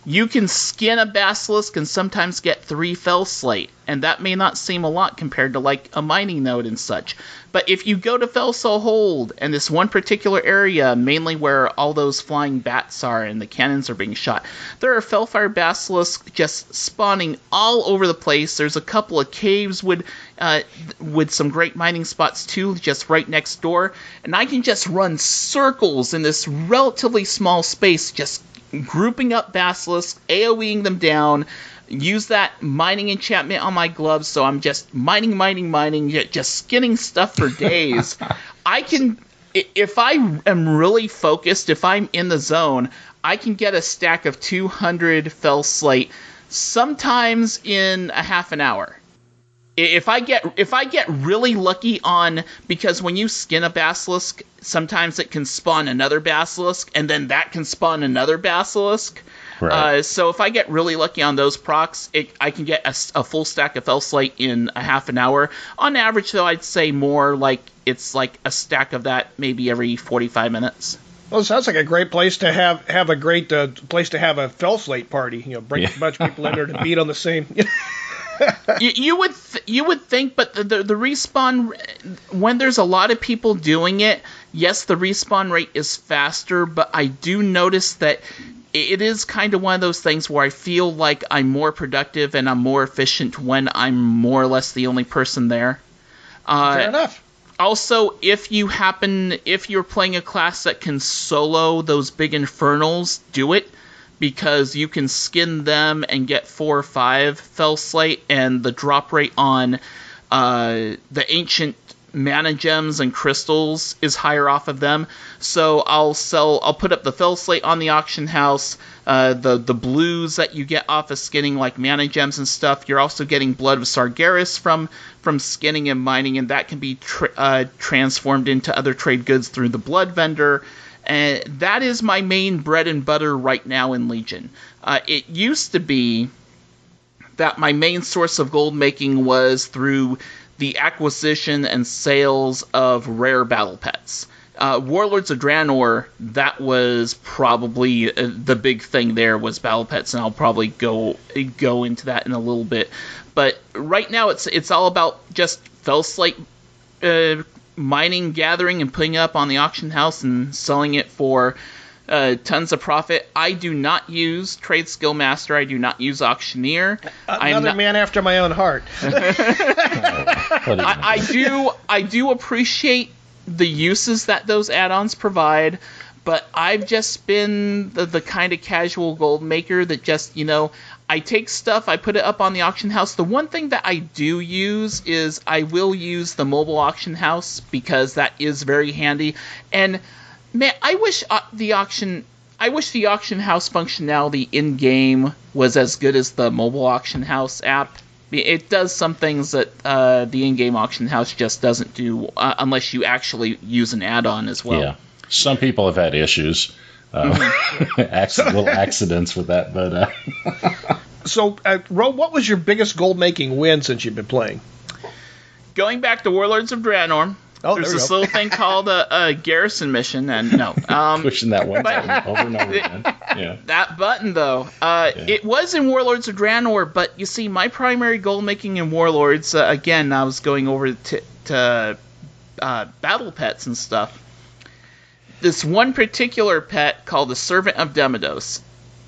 you can skin a basilisk and sometimes get 3 Fell Slate, and that may not seem a lot compared to like a mining node and such. But if you go to Fell Soul Hold and this one particular area, mainly where all those flying bats are and the cannons are being shot, there are Fellfire basilisks just spawning all over the place. There's a couple of caves with some great mining spots too, just right next door, and I can just run circles in this relatively small space, just grouping up basilisks, AoEing them down, use that mining enchantment on my gloves, so I'm just mining, just skinning stuff for days. I can, if I am really focused, if I'm in the zone, I can get a stack of 200 Fell Slate sometimes in a half an hour. If I get really lucky on, because when you skin a basilisk, sometimes it can spawn another basilisk, and then that can spawn another basilisk. Right. So if I get really lucky on those procs, I can get a full stack of Fell Slate in a half an hour. On average, though, I'd say more like it's like a stack of that maybe every 45 minutes. Well, it sounds like a great place to have a great place to have a Fell Slate party. Bring a bunch of people in there to beat on the same. You would think, but the respawn, when there's a lot of people doing it, yes, the respawn rate is faster, but I do notice that it is kind of one of those things where I feel like I'm more productive and I'm more efficient when I'm more or less the only person there. Fair enough. Also, if you're playing a class that can solo those big infernals, do it, because you can skin them and get 4 or 5 Fell Slate, and the drop rate on the ancient mana gems and crystals is higher off of them. So I'll put up the Fell Slate on the auction house. The blues that you get off of skinning, like mana gems and stuff. You're also getting Blood of Sargeras from skinning and mining, and that can be transformed into other trade goods through the Blood Vendor. And that is my main bread and butter right now in Legion. It used to be that my main source of gold making was through the acquisition and sales of rare battle pets. Warlords of Draenor, that was probably the big thing there, was battle pets, and I'll probably go into that in a little bit. But right now it's all about just Fell Slate mining, gathering, and putting it up on the auction house and selling it for tons of profit. I do not use Trade Skill Master. I do not use Auctioneer. Another man after my own heart. I do appreciate the uses that those add-ons provide, but I've just been the kind of casual gold maker that just, I take stuff, I put it up on the auction house. The one thing that I do use is I will use the mobile auction house, because that is very handy. And man, I wish the auction house functionality in game was as good as the mobile auction house app. It does some things that the in-game auction house just doesn't do, unless you actually use an add-on as well. Yeah, some people have had issues. Little accidents with that, but So, Ro, what was your biggest gold making win since you've been playing? Going back to Warlords of Draenor, there's this little thing called a garrison mission, and pushing that one button over and over again. Yeah. That button, though, it was in Warlords of Draenor, but you see, my primary gold making in Warlords, again, I was going over to battle pets and stuff. This one particular pet called the Servant of Demedos.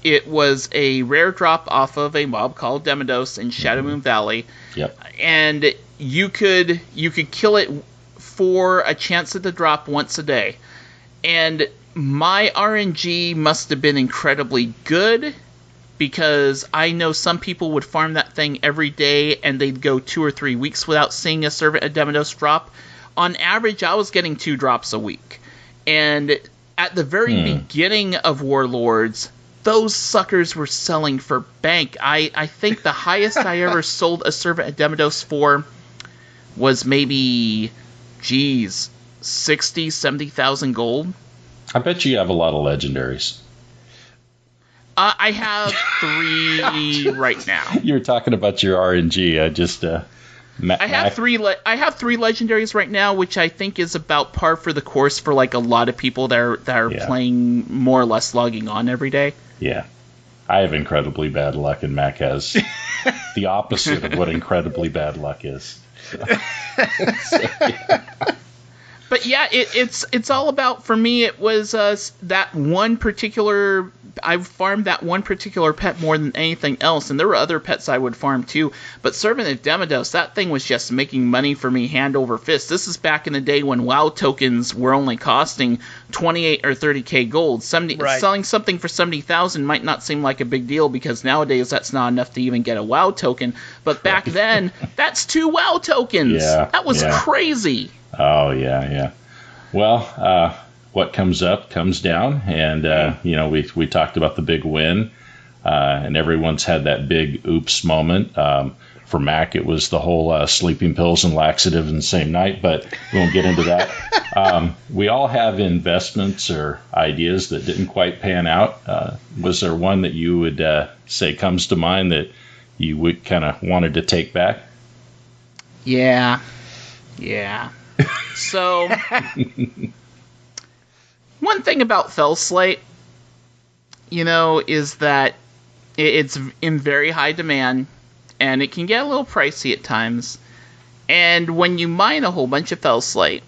It was a rare drop off of a mob called Demedos in Shadowmoon Valley. Yep. And you could kill it for a chance at the drop once a day. And my RNG must have been incredibly good, because I know some people would farm that thing every day and they'd go 2 or 3 weeks without seeing a Servant of Demedos drop. On average, I was getting 2 drops a week. And at the very beginning of Warlords, those suckers were selling for bank. I think the highest I ever sold a Servant of Demedos for was maybe, 60,000, 70,000 gold. I bet you have a lot of legendaries. I have 3 right now. You were talking about your RNG. I have 3 legendaries right now, which I think is about par for the course for like a lot of people that are playing more or less logging on every day. Yeah. I have incredibly bad luck, and Mac has the opposite of what incredibly bad luck is. But yeah, it's all about, for me, it was that one particular. I farmed that one particular pet more than anything else, and there were other pets I would farm too. But Servant of Demedos, that thing was just making money for me hand over fist. This is back in the day when WoW tokens were only costing 28 or 30k gold. Selling something for 70,000 might not seem like a big deal, because nowadays that's not enough to even get a WoW token. But back then, that's 2 WoW tokens. Yeah, that was crazy. Oh yeah. Well, what comes up comes down, and we talked about the big win, and everyone's had that big oops moment. For Mac, it was the whole sleeping pills and laxative in the same night, but we won't get into that. We all have investments or ideas that didn't quite pan out. Was there one that you would say comes to mind that you would kind of wanted to take back? Yeah. So, one thing about Fell Slate, is that it's in very high demand, and it can get a little pricey at times. And when you mine a whole bunch of Fell Slate,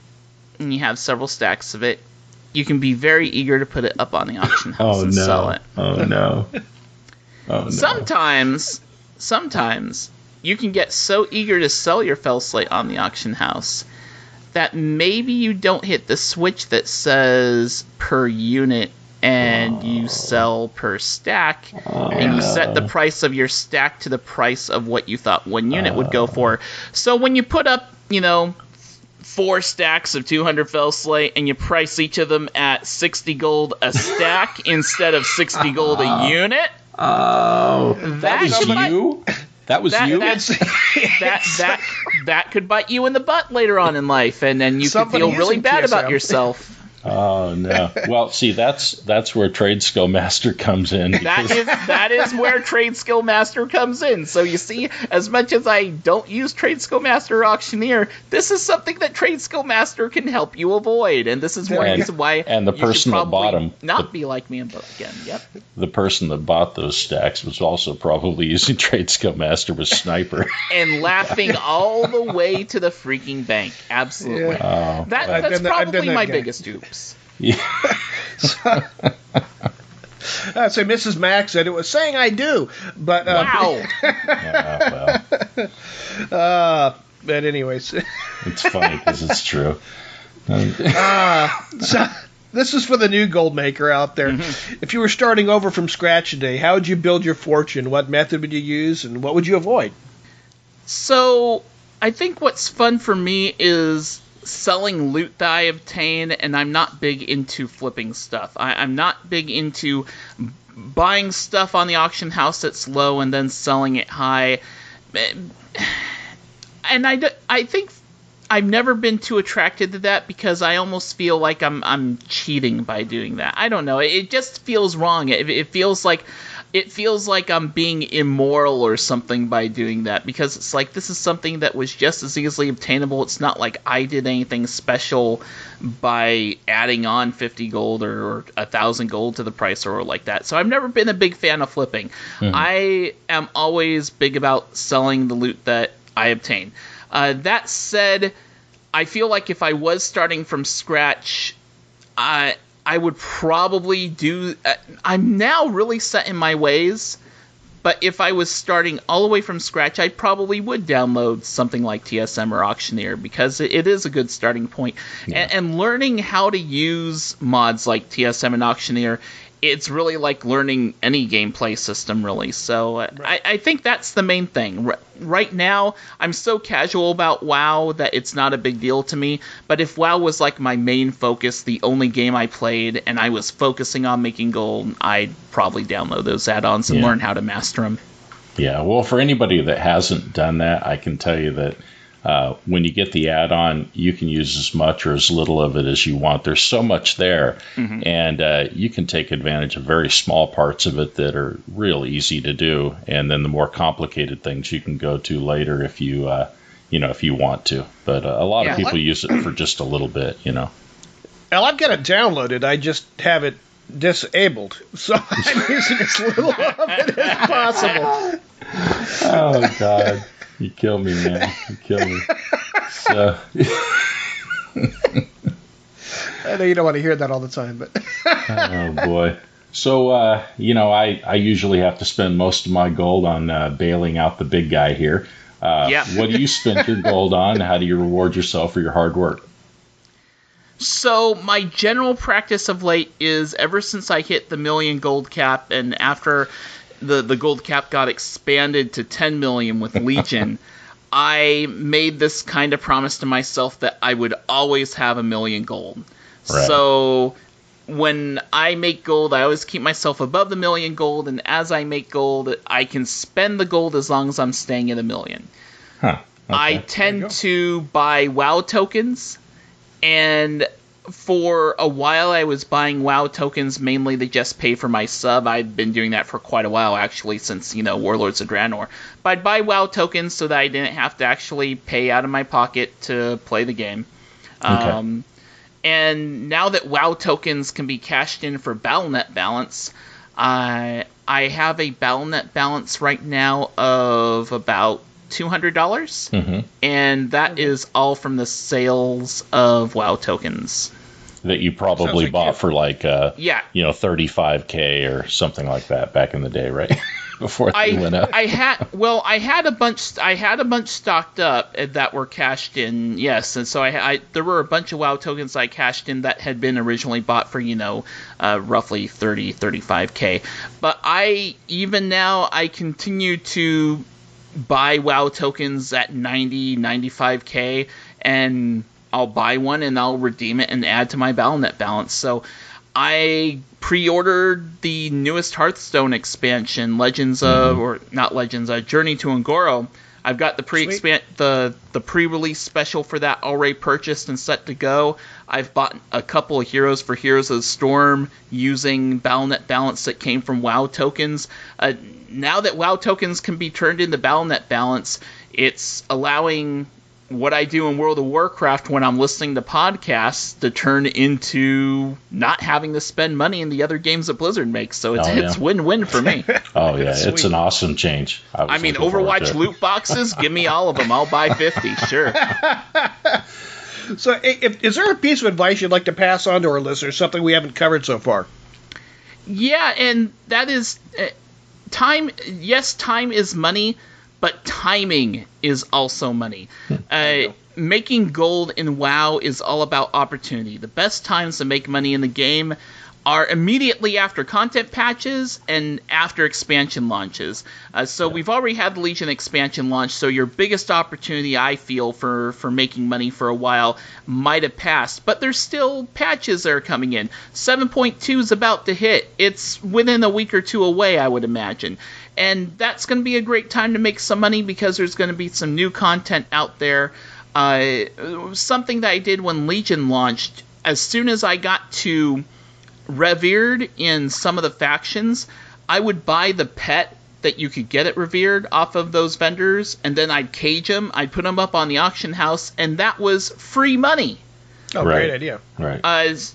and you have several stacks of it, you can be very eager to put it up on the auction house and sell it. Oh no. Sometimes, you can get so eager to sell your Fell Slate on the auction house that maybe you don't hit the switch that says per unit, and you sell per stack, and you set the price of your stack to the price of what you thought 1 unit would go for. So when you put up, 4 stacks of 200 Fell Slate, and you price each of them at 60 gold a stack instead of 60 gold a unit. Oh, that was you? That was you? That could bite you in the butt later on in life, and then you could feel really bad about yourself. Oh no! Well, see, that's where Trade Skill Master comes in. That is where Trade Skill Master comes in. So you see, as much as I don't use Trade Skill Master or Auctioneer, this is something that Trade Skill Master can help you avoid, and this is one reason why. And the person that bought them be like me again. Yep. The person that bought those stacks was also probably using Trade Skill Master with Sniper and laughing all the way to the freaking bank. Absolutely. Yeah. That's probably my biggest oops. Yeah. So Mrs. Mack said it was saying I do, but wow. But anyways, it's funny because it's true. So this is for the new gold maker out there. Mm-hmm. If you were starting over from scratch today, how would you build your fortune? What method would you use, and what would you avoid? So I think what's fun for me is selling loot that I obtain, and I'm not big into flipping stuff. I'm not big into buying stuff on the auction house that's low and then selling it high. And I think I've never been too attracted to that because I almost feel like I'm cheating by doing that. I don't know. It just feels wrong. It feels like I'm being immoral or something by doing that, because it's like this is something that was just as easily obtainable. It's not like I did anything special by adding on 50 gold or 1,000 gold to the price or like that. So I've never been a big fan of flipping. Mm-hmm. I am always big about selling the loot that I obtain. That said, I feel like if I was starting from scratch, I would probably do... I'm now really set in my ways, but if I was starting all the way from scratch, I probably would download something like TSM or Auctioneer, because it is a good starting point. Yeah. And learning how to use mods like TSM and Auctioneer, it's really like learning any gameplay system, really. So right. I think that's the main thing. Right now, I'm so casual about WoW that it's not a big deal to me. But if WoW was like my main focus, the only game I played, and I was focusing on making gold, I'd probably download those add-ons and learn how to master them. Yeah, well, for anybody that hasn't done that, I can tell you that when you get the add-on, you can use as much or as little of it as you want. There's so much there, mm-hmm. and you can take advantage of very small parts of it that are real easy to do, and then the more complicated things you can go to later if you want to. But a lot of people use it for just a little bit, Well, I've got it downloaded. I just have it disabled, so I'm using as little of it as possible. Oh, God. You kill me, man. You kill me. So. I know you don't want to hear that all the time, but. Oh, boy. So, I usually have to spend most of my gold on bailing out the big guy here. What do you spend your gold on? How do you reward yourself for your hard work? So, my general practice of late is ever since I hit the 1 million gold cap, and after the gold cap got expanded to 10 million with Legion, I made this kind of promise to myself that I would always have 1 million gold. Right. So when I make gold, I always keep myself above the 1 million gold, and as I make gold, I can spend the gold as long as I'm staying at 1 million. Huh. Okay. I tend to buy WoW tokens, and for a while I was buying WoW tokens mainly to just pay for my sub. I've been doing that for quite a while, actually, since, Warlords of Draenor. But I'd buy WoW tokens so that I didn't have to actually pay out of my pocket to play the game. Okay. And now that WoW tokens can be cashed in for BattleNet balance, I have a BattleNet balance right now of about $200, mm-hmm. and that is all from the sales of WoW tokens that you probably bought for like 35K or something like that back in the day, right? Before they went up. I had a bunch stocked up that were cashed in, yes, and so there were a bunch of WoW tokens I cashed in that had been originally bought for roughly 35K, but I continue to buy WoW tokens at 95K, and I'll buy one and I'll redeem it and add to my Battle.net balance. So I pre-ordered the newest Hearthstone expansion, Journey to Ungoro. I've got the pre-release special for that already purchased and set to go. I've bought a couple of heroes for Heroes of the Storm using Battle.net balance that came from WoW tokens. Now that WoW tokens can be turned into Battle.net balance, it's allowing what I do in World of Warcraft when I'm listening to podcasts to turn into not having to spend money in the other games that Blizzard makes. So it's win-win for me. Oh, yeah. It's an awesome change. I mean, Overwatch loot boxes, give me all of them. I'll buy 50, sure. So is there a piece of advice you'd like to pass on to our listeners, something we haven't covered so far? Yeah, and that is time. Yes, time is money, but timing is also money. Making gold in WoW is all about opportunity. The best times to make money in the game are immediately after content patches and after expansion launches. So we've already had the Legion expansion launch, so your biggest opportunity, I feel, for making money for a while might have passed. But there's still patches that are coming in. 7.2 is about to hit. It's within a week or two away, I would imagine. And that's going to be a great time to make some money because there's going to be some new content out there. Something that I did when Legion launched, as soon as I got to Revered in some of the factions, I would buy the pet that you could get at Revered off of those vendors, and then I'd cage them, I'd put them up on the auction house, and that was free money. Oh, right. Great idea. Right.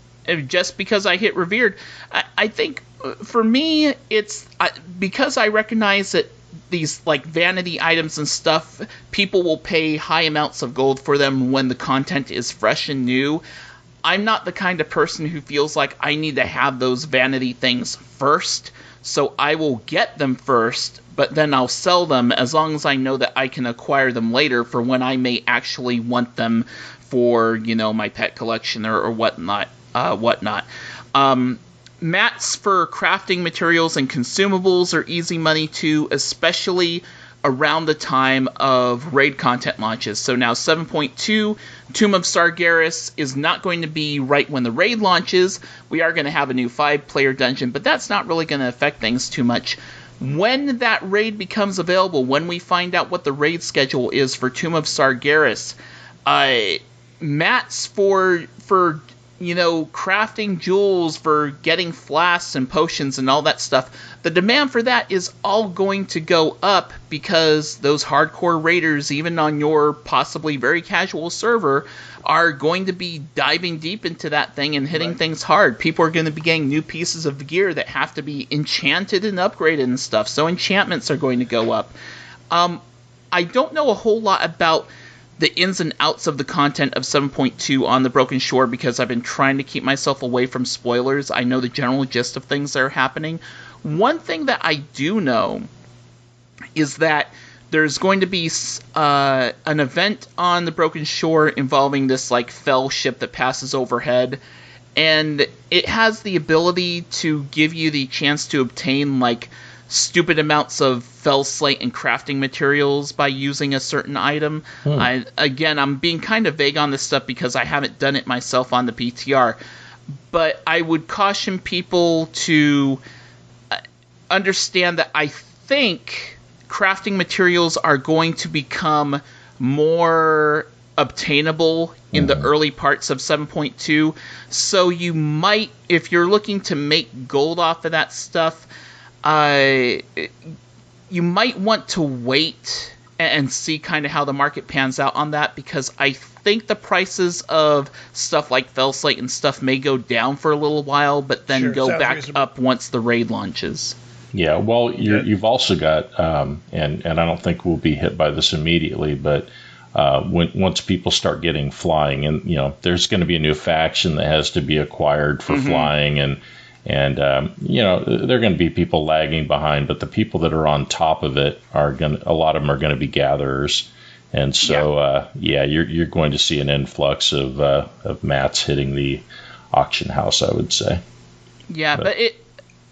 Just because I hit Revered. I think for me, it's because I recognize that these like vanity items and stuff, people will pay high amounts of gold for them when the content is fresh and new. I'm not the kind of person who feels like I need to have those vanity things first, so I will get them first, but then I'll sell them as long as I know that I can acquire them later for when I may actually want them for, my pet collection or whatnot. Mats for crafting materials and consumables are easy money too, especially around the time of raid content launches. So now 7.2, Tomb of Sargeras is not going to be right when the raid launches. We are going to have a new 5-player dungeon, but that's not really going to affect things too much. When that raid becomes available, when we find out what the raid schedule is for Tomb of Sargeras, mats for crafting jewels, for getting flasks and potions and all that stuff, the demand for that is all going to go up because those hardcore raiders, even on your possibly very casual server, are going to be diving deep into that thing and hitting things hard. People are going to be getting new pieces of gear that have to be enchanted and upgraded and stuff, so enchantments are going to go up. I don't know a whole lot about the ins and outs of the content of 7.2 on the Broken Shore because I've been trying to keep myself away from spoilers. I know the general gist of things that are happening. One thing that I do know is that there's going to be an event on the Broken Shore involving this fell ship that passes overhead, and it has the ability to give you the chance to obtain stupid amounts of fell slate and crafting materials by using a certain item. I'm being kind of vague on this stuff because I haven't done it myself on the PTR, but I would caution people to understand that I think crafting materials are going to become more obtainable in the early parts of 7.2, so you might, if you're looking to make gold off of that stuff, you might want to wait and see kind of how the market pans out on that, because I think the prices of stuff like fell slate and stuff may go down for a little while, but then go back up once the raid launches. Yeah, well, you've also got, and I don't think we'll be hit by this immediately, but once people start getting flying, and there's going to be a new faction that has to be acquired for flying, and there are going to be people lagging behind, but the people that are on top of it a lot of them are going to be gatherers, and so you're going to see an influx of mats hitting the auction house, I would say. Yeah, but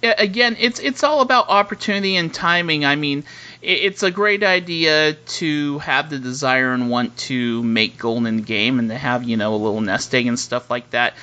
it's all about opportunity and timing. I mean, it's a great idea to have the desire and want to make gold in the game and to have, a little nest egg and stuff like that.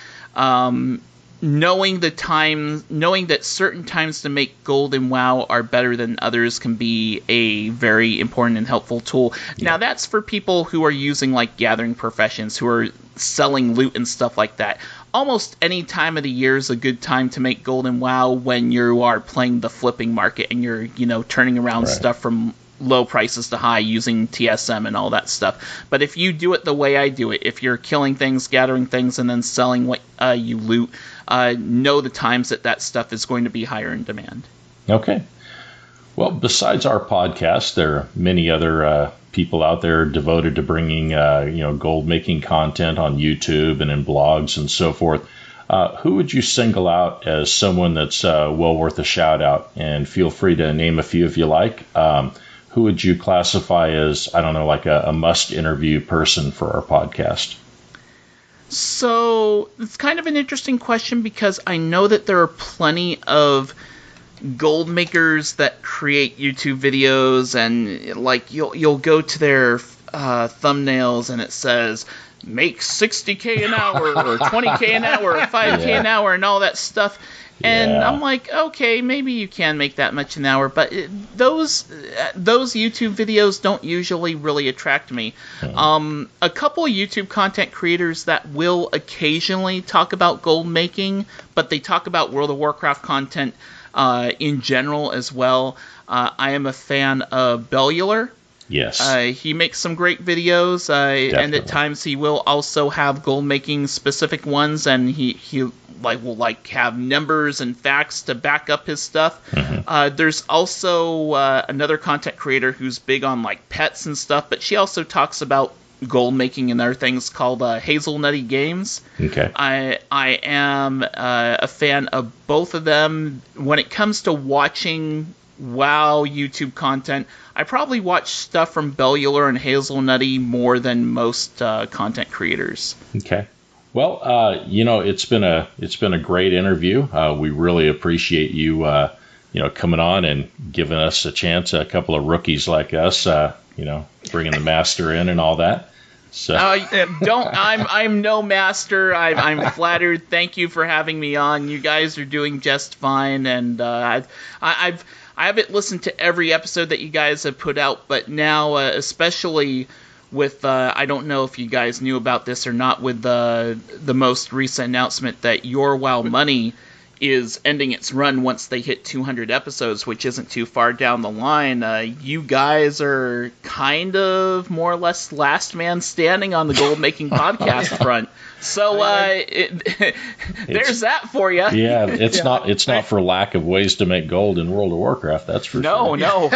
Knowing that certain times to make gold in WoW are better than others can be a very important and helpful tool. Yeah. Now, that's for people who are using, like, gathering professions, who are selling loot and stuff like that. Almost any time of the year is a good time to make gold in WoW when you are playing the flipping market and you're, turning around stuff from low prices to high using TSM and all that stuff. But if you do it the way I do it, if you're killing things, gathering things, and then selling what you loot, know the times that stuff is going to be higher in demand. Okay. Well, besides our podcast, there are many other people out there devoted to bringing gold making content on YouTube and in blogs and so forth. Who would you single out as someone that's well worth a shout out? And feel free to name a few if you like. Who would you classify as, I don't know, like a must-interview person for our podcast? So, it's kind of an interesting question because I know that there are plenty of gold makers that create YouTube videos, and like you'll go to their thumbnails and it says, make 60K an hour, or 20K an hour, or 5K an hour, and all that stuff. And I'm like, okay, maybe you can make that much an hour, but those YouTube videos don't usually really attract me. A couple of YouTube content creators that will occasionally talk about gold making, but they talk about World of Warcraft content in general as well. I am a fan of Bellular. Yes. He makes some great videos, and at times he will also have gold making specific ones, and he will have numbers and facts to back up his stuff. Mm-hmm. There's also another content creator who's big on like pets and stuff, but she also talks about gold making and other things called Hazelnutty Games. Okay. I am a fan of both of them. When it comes to watching WoW YouTube content, I probably watch stuff from Bellular and Hazelnutty more than most content creators. Okay. Well, it's been a great interview. We really appreciate you coming on and giving us a chance. A couple of rookies like us, bringing the master in and all that. So I'm no master. I'm flattered. Thank you for having me on. You guys are doing just fine, and I haven't listened to every episode that you guys have put out, but now, especially with, I don't know if you guys knew about this or not, with the most recent announcement that Your WoW Money is ending its run once they hit 200 episodes, which isn't too far down the line. You guys are kind of more or less last man standing on the gold making podcast front. So there's that for you. Yeah, it's not for lack of ways to make gold in World of Warcraft. That's for sure. No. No,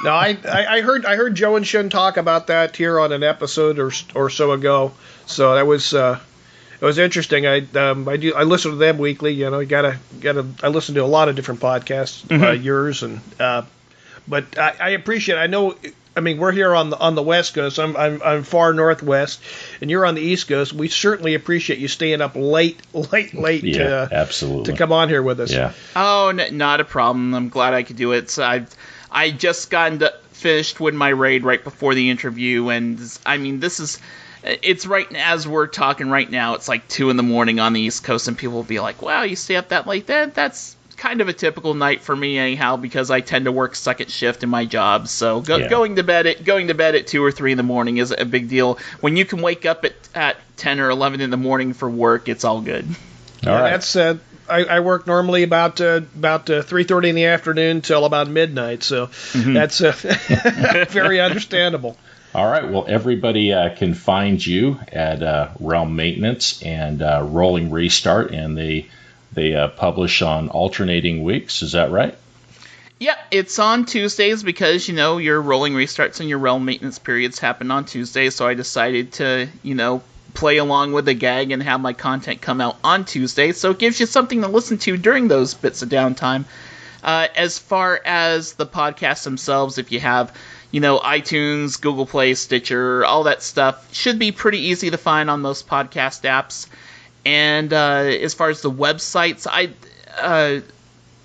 I heard Joe and Shin talk about that here on an episode or so ago. So that was it was interesting. I listen to them weekly. I listen to a lot of different podcasts, yours and but I appreciate. I know. I mean, we're here on the West Coast. I'm far northwest, and you're on the East Coast. We certainly appreciate you staying up late absolutely, to come on here with us. Yeah. Oh, not a problem. I'm glad I could do it. So I just finished with my raid right before the interview, and I mean, it's right as we're talking right now. It's like 2 a.m. on the East Coast, and people will be like, "Wow, you stay up that late?" That's kind of a typical night for me anyhow, because I tend to work second shift in my job. So going to bed at 2 or 3 in is a big deal. When you can wake up at 10 or 11 in the morning for work, it's all good. All right. That's I work normally about 3:30 in the afternoon till about midnight. So that's very understandable. All right. Well, everybody can find you at Realm Maintenance and Rolling Restart, and they publish on alternating weeks. Is that right? Yep, it's on Tuesdays because, your rolling restarts and your realm maintenance periods happen on Tuesdays, so I decided to, play along with the gag and have my content come out on Tuesdays, so it gives you something to listen to during those bits of downtime. As far as the podcasts themselves, if you have, iTunes, Google Play, Stitcher, all that stuff, should be pretty easy to find on most podcast apps. And as far as the websites,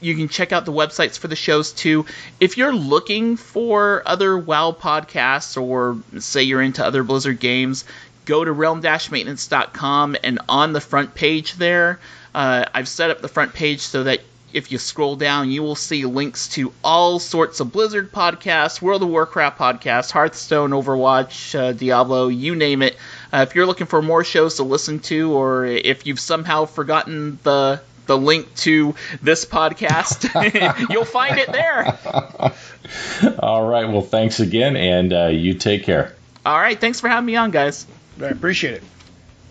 You can check out the websites for the shows too. If you're looking for other WoW podcasts, or say you're into other Blizzard games, go to realm-maintenance.com, and on the front page there, I've set up the front page so that if you scroll down, you will see links to all sorts of Blizzard podcasts, World of Warcraft podcasts, Hearthstone, Overwatch, Diablo, you name it. If you're looking for more shows to listen to, or if you've somehow forgotten the link to this podcast, you'll find it there. All right. Well, thanks again, and you take care. All right. Thanks for having me on, guys. I appreciate it.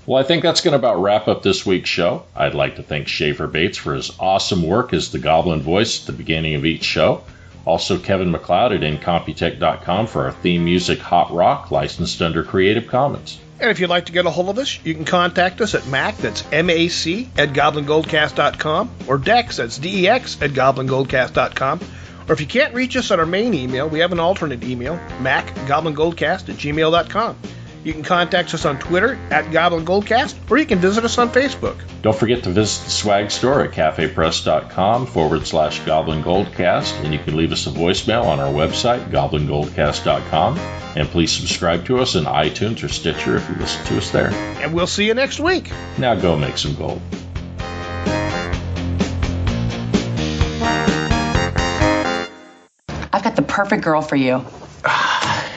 Well, I think that's going to about wrap up this week's show. I'd like to thank Schaefer Bates for his awesome work as the Goblin voice at the beginning of each show. Also, Kevin MacLeod at Incompetech.com for our theme music, Hot Rock, licensed under Creative Commons. And if you'd like to get a hold of us, you can contact us at Mac, that's MAC, at GoblinGoldcast.com, or Dex, that's DEX, at GoblinGoldcast.com. Or if you can't reach us on our main email, we have an alternate email, MacGoblinGoldcast@gmail.com. You can contact us on Twitter at Goblin Goldcast, or you can visit us on Facebook. Don't forget to visit the swag store at cafepress.com/Goblin Goldcast, and you can leave us a voicemail on our website, GoblinGoldcast.com. And please subscribe to us on iTunes or Stitcher if you listen to us there. And we'll see you next week. Now go make some gold. I've got the perfect girl for you.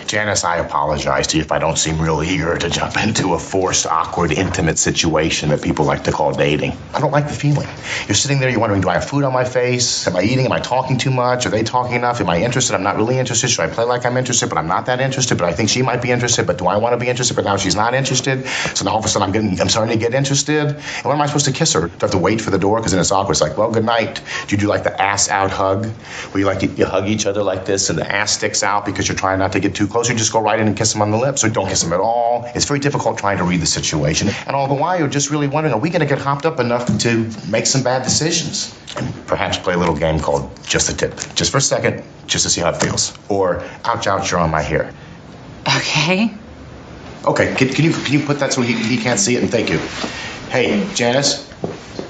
Janice, I apologize to you if I don't seem real eager to jump into a forced, awkward, intimate situation that people like to call dating. I don't like the feeling. You're sitting there, you're wondering, do I have food on my face? Am I eating? Am I talking too much? Are they talking enough? Am I interested? I'm not really interested. Should I play like I'm interested, but I'm not that interested, but I think she might be interested, but do I want to be interested, but now she's not interested? So now all of a sudden I'm starting to get interested. And when am I supposed to kiss her? Do I have to wait for the door? Because then it's awkward. It's like, well, good night. Do you do like the ass out hug? Where you hug each other like this and the ass sticks out because you're trying not to get too close? You just go right in and kiss him on the lips, or don't kiss him at all. It's very difficult trying to read the situation. And all the while, you're just really wondering, are we going to get hopped up enough to make some bad decisions? And perhaps play a little game called Just a Tip. Just for a second, just to see how it feels. Or, ouch, ouch, you're on my hair. Okay. Okay, can you put that so he can't see it? And thank you. Hey, Janice,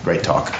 great talk.